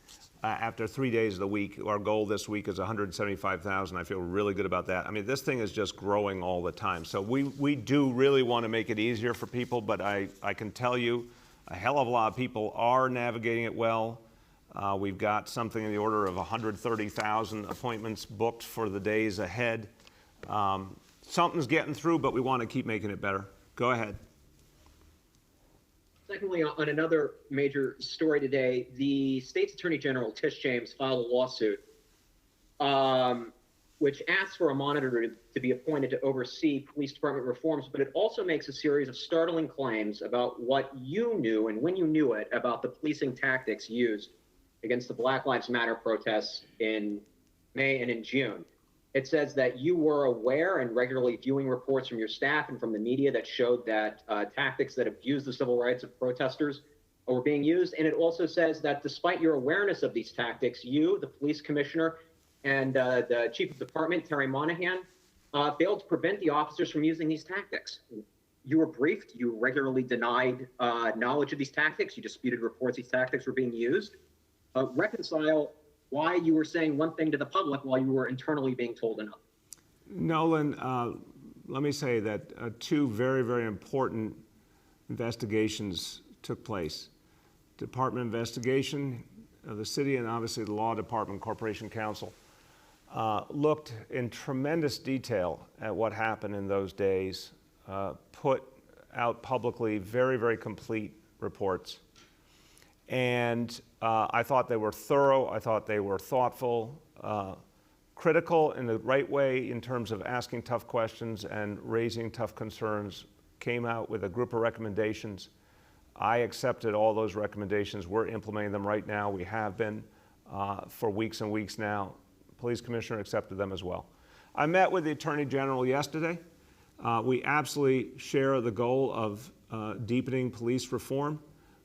After 3 days of the week, our goal this week is 175,000. I feel really good about that. I mean, this thing is just growing all the time. So we do really want to make it easier for people, but I can tell you a hell of a lot of people are navigating it well. We've got something in the order of 130,000 appointments booked for the days ahead. Something's getting through, but we want to keep making it better. Go ahead. Secondly, on another major story today, the state's Attorney General, Tish James, filed a lawsuit which asks for a monitor to be appointed to oversee police department reforms, but it also makes a series of startling claims about what you knew and when you knew it about the policing tactics used against the Black Lives Matter protests in May and in June. It says that you were aware and regularly viewing reports from your staff and from the media that showed that tactics that abused the civil rights of protesters were being used. And it also says that despite your awareness of these tactics, you, the police commissioner, and the chief of department, Terry Monahan, failed to prevent the officers from using these tactics. You were briefed. You regularly denied knowledge of these tactics. You disputed reports these tactics were being used. Reconcile why you were saying one thing to the public while you were internally being told another. Nolan, let me say that two very, very important investigations took place. Department investigation of the city and obviously the Law Department Corporation Counsel looked in tremendous detail at what happened in those days, put out publicly very, very complete reports. And I thought they were thorough, I thought they were thoughtful, critical in the right way in terms of asking tough questions and raising tough concerns, came out with a group of recommendations. I accepted all those recommendations. We're implementing them right now. We have been for weeks and weeks now. Police Commissioner accepted them as well. I met with the Attorney General yesterday. We absolutely share the goal of deepening police reform.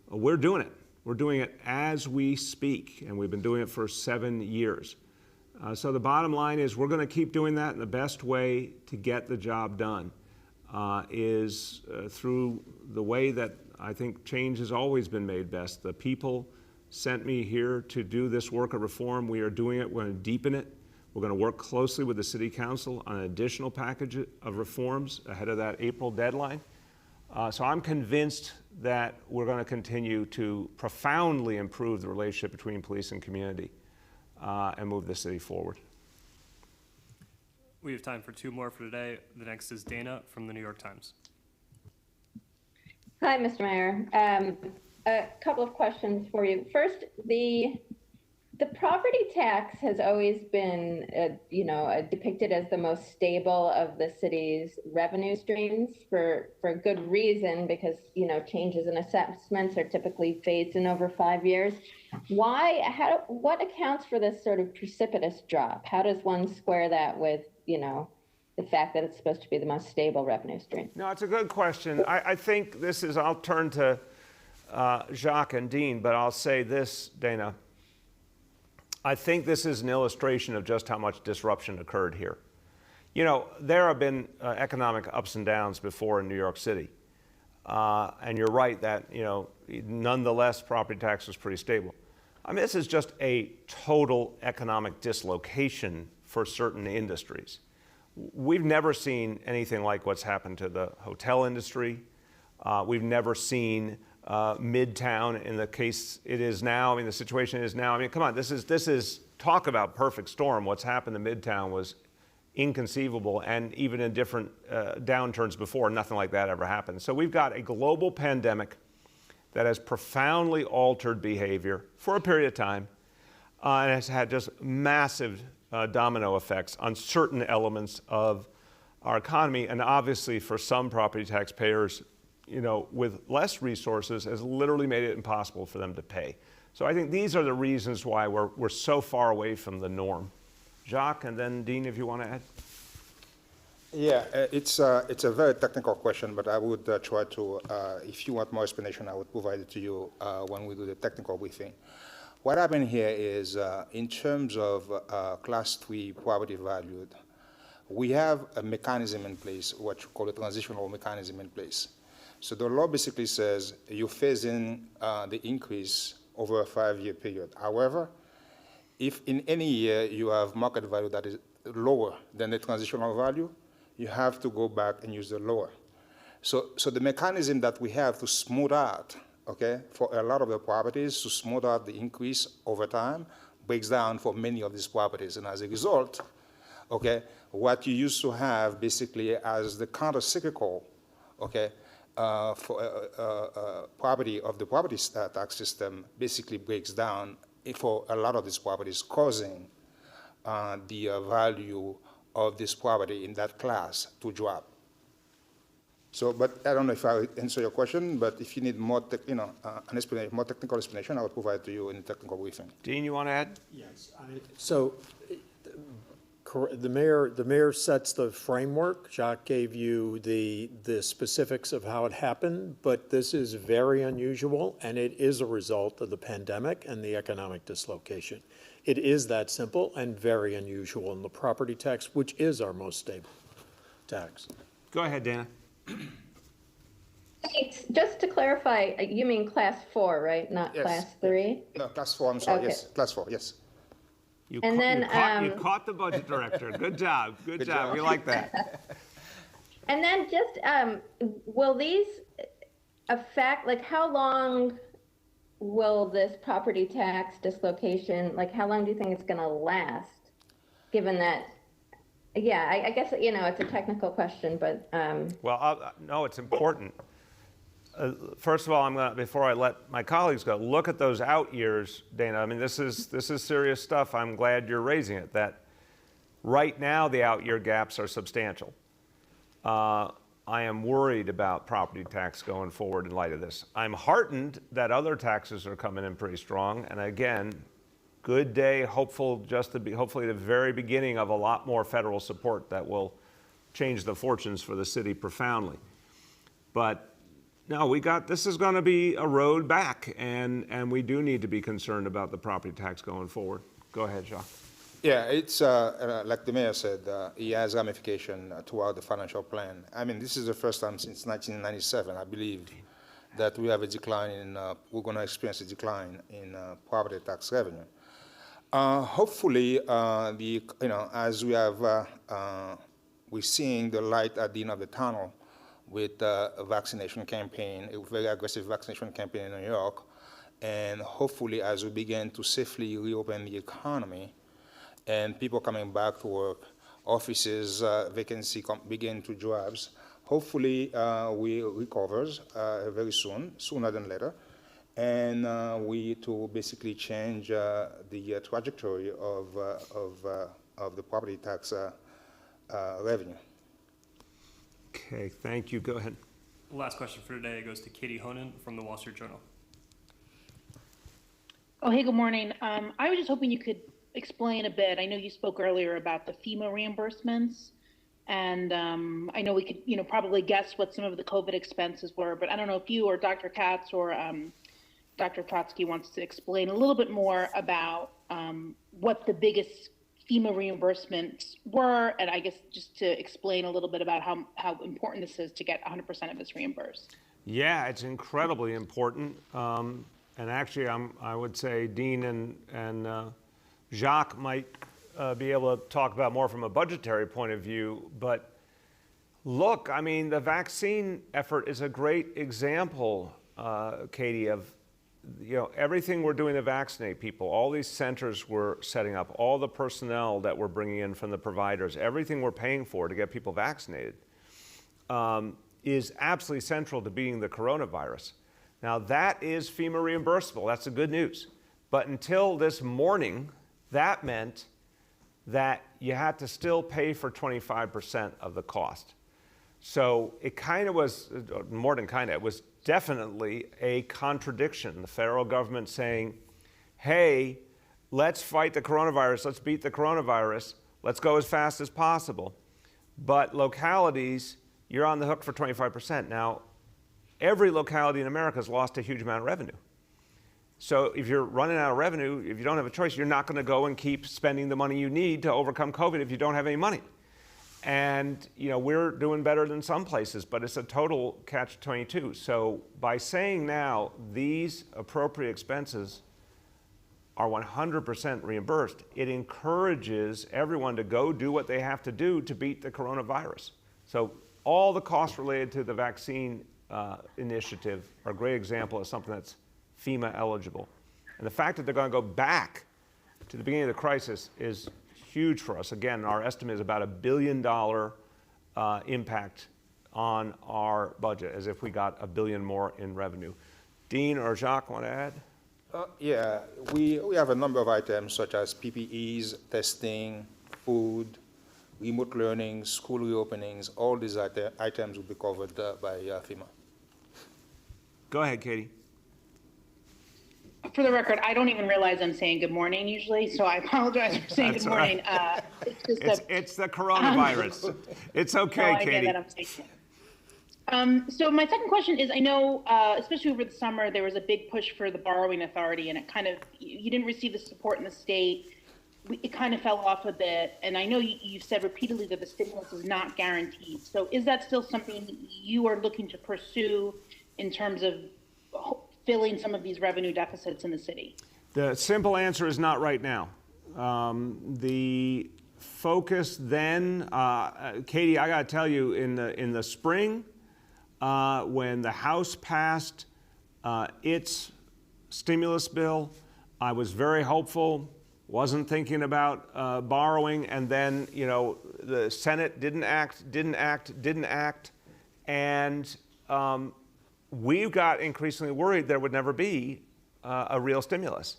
We're doing it. We're doing it as we speak, and we've been doing it for 7 years. So the bottom line is we're going to keep doing that, and the best way to get the job done is through the way that I think change has always been made best. The people sent me here to do this work of reform. We are doing it. We're going to deepen it. We're going to work closely with the City Council on an additional package of reforms ahead of that April deadline. So I'm convinced that we're going to continue to profoundly improve the relationship between police and community and move the city forward. We have time for two more for today. The next is Dana from the New York Times. Hi, Mr. Mayor. A couple of questions for you. First, the property tax has always been, depicted as the most stable of the city's revenue streams for good reason, because, changes in assessments are typically phased in over 5 years. What accounts for this sort of precipitous drop? How does one square that with, the fact that it's supposed to be the most stable revenue stream? No, it's a good question. I think this is, I'll turn to Jacques and Dean, but I'll say this, Dana. I think this is an illustration of just how much disruption occurred here. There have been economic ups and downs before in New York City. And you're right that, nonetheless, property tax was pretty stable. I mean, this is just a total economic dislocation for certain industries. We've never seen anything like what's happened to the hotel industry. We've never seen Midtown in the case it is now. I mean, the situation is now. I mean, come on, this is talk about perfect storm. What's happened to Midtown was inconceivable, and even in different downturns before, nothing like that ever happened. So we've got a global pandemic that has profoundly altered behavior for a period of time, and has had just massive domino effects on certain elements of our economy, and obviously for some property taxpayers, with less resources, has literally made it impossible for them to pay. So I think these are the reasons why we're so far away from the norm. Jacques, and then Dean, if you want to add. Yeah, it's a very technical question, but I would try to, if you want more explanation, I would provide it to you when we do the technical briefing. what happened here is, in terms of class 3 property valued, we have a mechanism in place, what you call a transitional mechanism in place. So the law basically says you phase in the increase over a 5-year period. However, if in any year you have market value that is lower than the transitional value, you have to go back and use the lower. So the mechanism that we have to smooth out, okay, for a lot of the properties, to smooth out the increase over time, breaks down for many of these properties. And as a result, okay, what you used to have basically as the counter-cyclical, okay, for property of the property tax system basically breaks down for a lot of these properties, causing the value of this property in that class to drop. So, but I don't know if I answer your question, but if you need more, an explanation, more technical explanation, I will provide to you in the technical briefing. Dean, you want to add? Yes. So the mayor sets the framework. Jacques gave you the specifics of how it happened, but this is very unusual, and it is a result of the pandemic and the economic dislocation. It is that simple and very unusual in the property tax, which is our most stable tax. Go ahead, Dana. Just to clarify, you mean class 4, right? Not Yes. class 3? No, class 4, I'm sorry, Okay. yes, class 4, yes. You caught the budget director. Good job. Good job. We like that. And then just, will these affect, like, how long will this property tax dislocation, like, how long do you think it's going to last? Given that, yeah, I guess, it's a technical question, but. Well, no, it's important. First of all, before I let my colleagues go, look at those out years, Dana. I mean, this is serious stuff. I'm glad you're raising it. That right now the out year gaps are substantial. I am worried about property tax going forward in light of this. I'm heartened that other taxes are coming in pretty strong. And again, good day, hopefully the very beginning of a lot more federal support that will change the fortunes for the city profoundly. But no, this is going to be a road back, and we do need to be concerned about the property tax going forward. Go ahead, Jacques. Yeah, it's like the mayor said, he has ramification throughout the financial plan. I mean, this is the first time since 1997, I believe, that we have a decline in, we're going to experience a decline in property tax revenue. Hopefully, as we have, we're seeing the light at the end of the tunnel with a vaccination campaign, a very aggressive vaccination campaign in New York, and hopefully as we begin to safely reopen the economy and people coming back to work, offices, vacancy begin to jobs, hopefully we recovers very soon, sooner than later, and we to basically change the trajectory of the property tax revenue. Okay, thank you. Go ahead. Last question for today goes to Katie Honan from the Wall Street Journal. Oh, hey, good morning. I was just hoping you could explain a bit. I know you spoke earlier about the FEMA reimbursements, and I know we could, probably guess what some of the COVID expenses were, but I don't know if you or Dr. Katz or Dr. Trotsky wants to explain a little bit more about what the biggest FEMA reimbursements were, and I guess just to explain a little bit about how important this is to get 100% of this reimbursed. Yeah, it's incredibly important. And actually, I would say Dean and Jacques might be able to talk about more from a budgetary point of view. But look, I mean, the vaccine effort is a great example, Katie, of everything we're doing to vaccinate people, all these centers we're setting up, all the personnel that we're bringing in from the providers, everything we're paying for to get people vaccinated is absolutely central to beating the coronavirus. Now, that is FEMA reimbursable. That's the good news. But until this morning, that meant that you had to still pay for 25% of the cost. So it kind of was, more than kind of, it was definitely a contradiction. The federal government saying, hey, let's fight the coronavirus, let's beat the coronavirus, let's go as fast as possible. But localities, you're on the hook for 25%. Now, every locality in America has lost a huge amount of revenue. So if you're running out of revenue, if you don't have a choice, you're not going to go and keep spending the money you need to overcome COVID if you don't have any money. And we're doing better than some places, but it's a total catch-22. So by saying now these appropriate expenses are 100% reimbursed, it encourages everyone to go do what they have to do to beat the coronavirus. So all the costs related to the vaccine initiative are a great example of something that's FEMA eligible. And the fact that they're going to go back to the beginning of the crisis is huge for us. Again, our estimate is about $1 billion impact on our budget, as if we got $1 billion more in revenue. Dean or Jacques want to add? Yeah, we have a number of items such as PPEs, testing, food, remote learning, school reopenings. All these items will be covered by FEMA. Go ahead, Katie. For the record, I don't even realize I'm saying good morning usually, so I apologize for saying good morning. Right. It's the coronavirus. It's okay, no Katie. Idea that I'm saying it. So my second question is, I know, especially over the summer, there was a big push for the borrowing authority, and it kind of, you didn't receive the support in the state. It kind of fell off a bit, and I know you've said repeatedly that the stimulus is not guaranteed. So is that still something you are looking to pursue in terms of filling some of these revenue deficits in the city? The simple answer is not right now. The focus then, Katie, I got to tell you, in the spring, when the House passed its stimulus bill, I was very hopeful, wasn't thinking about borrowing, and then the Senate didn't act, and we got increasingly worried there would never be a real stimulus.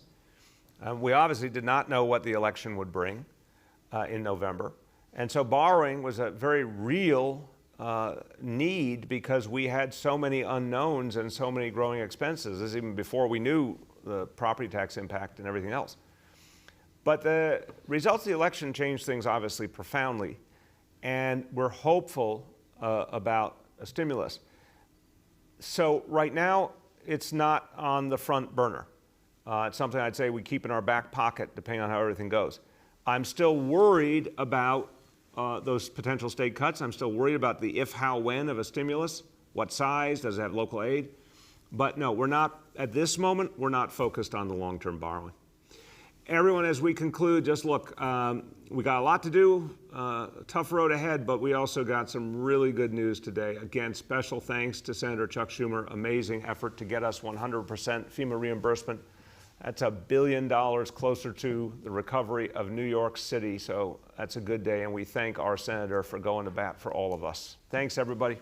We obviously did not know what the election would bring in November. And so borrowing was a very real need because we had so many unknowns and so many growing expenses. This is even before we knew the property tax impact and everything else. But the results of the election changed things obviously profoundly. And we're hopeful about a stimulus. So right now, it's not on the front burner. It's something I'd say we keep in our back pocket, depending on how everything goes. I'm still worried about those potential state cuts. I'm still worried about the if, how, when of a stimulus. What size? Does it have local aid? But no, we're not, at this moment, we're not focused on the long-term borrowing. Everyone, as we conclude, just look, we got a lot to do, a tough road ahead, but we also got some really good news today. Again, special thanks to Senator Chuck Schumer, amazing effort to get us 100% FEMA reimbursement. That's $1 billion closer to the recovery of New York City, so that's a good day, and we thank our senator for going to bat for all of us. Thanks, everybody.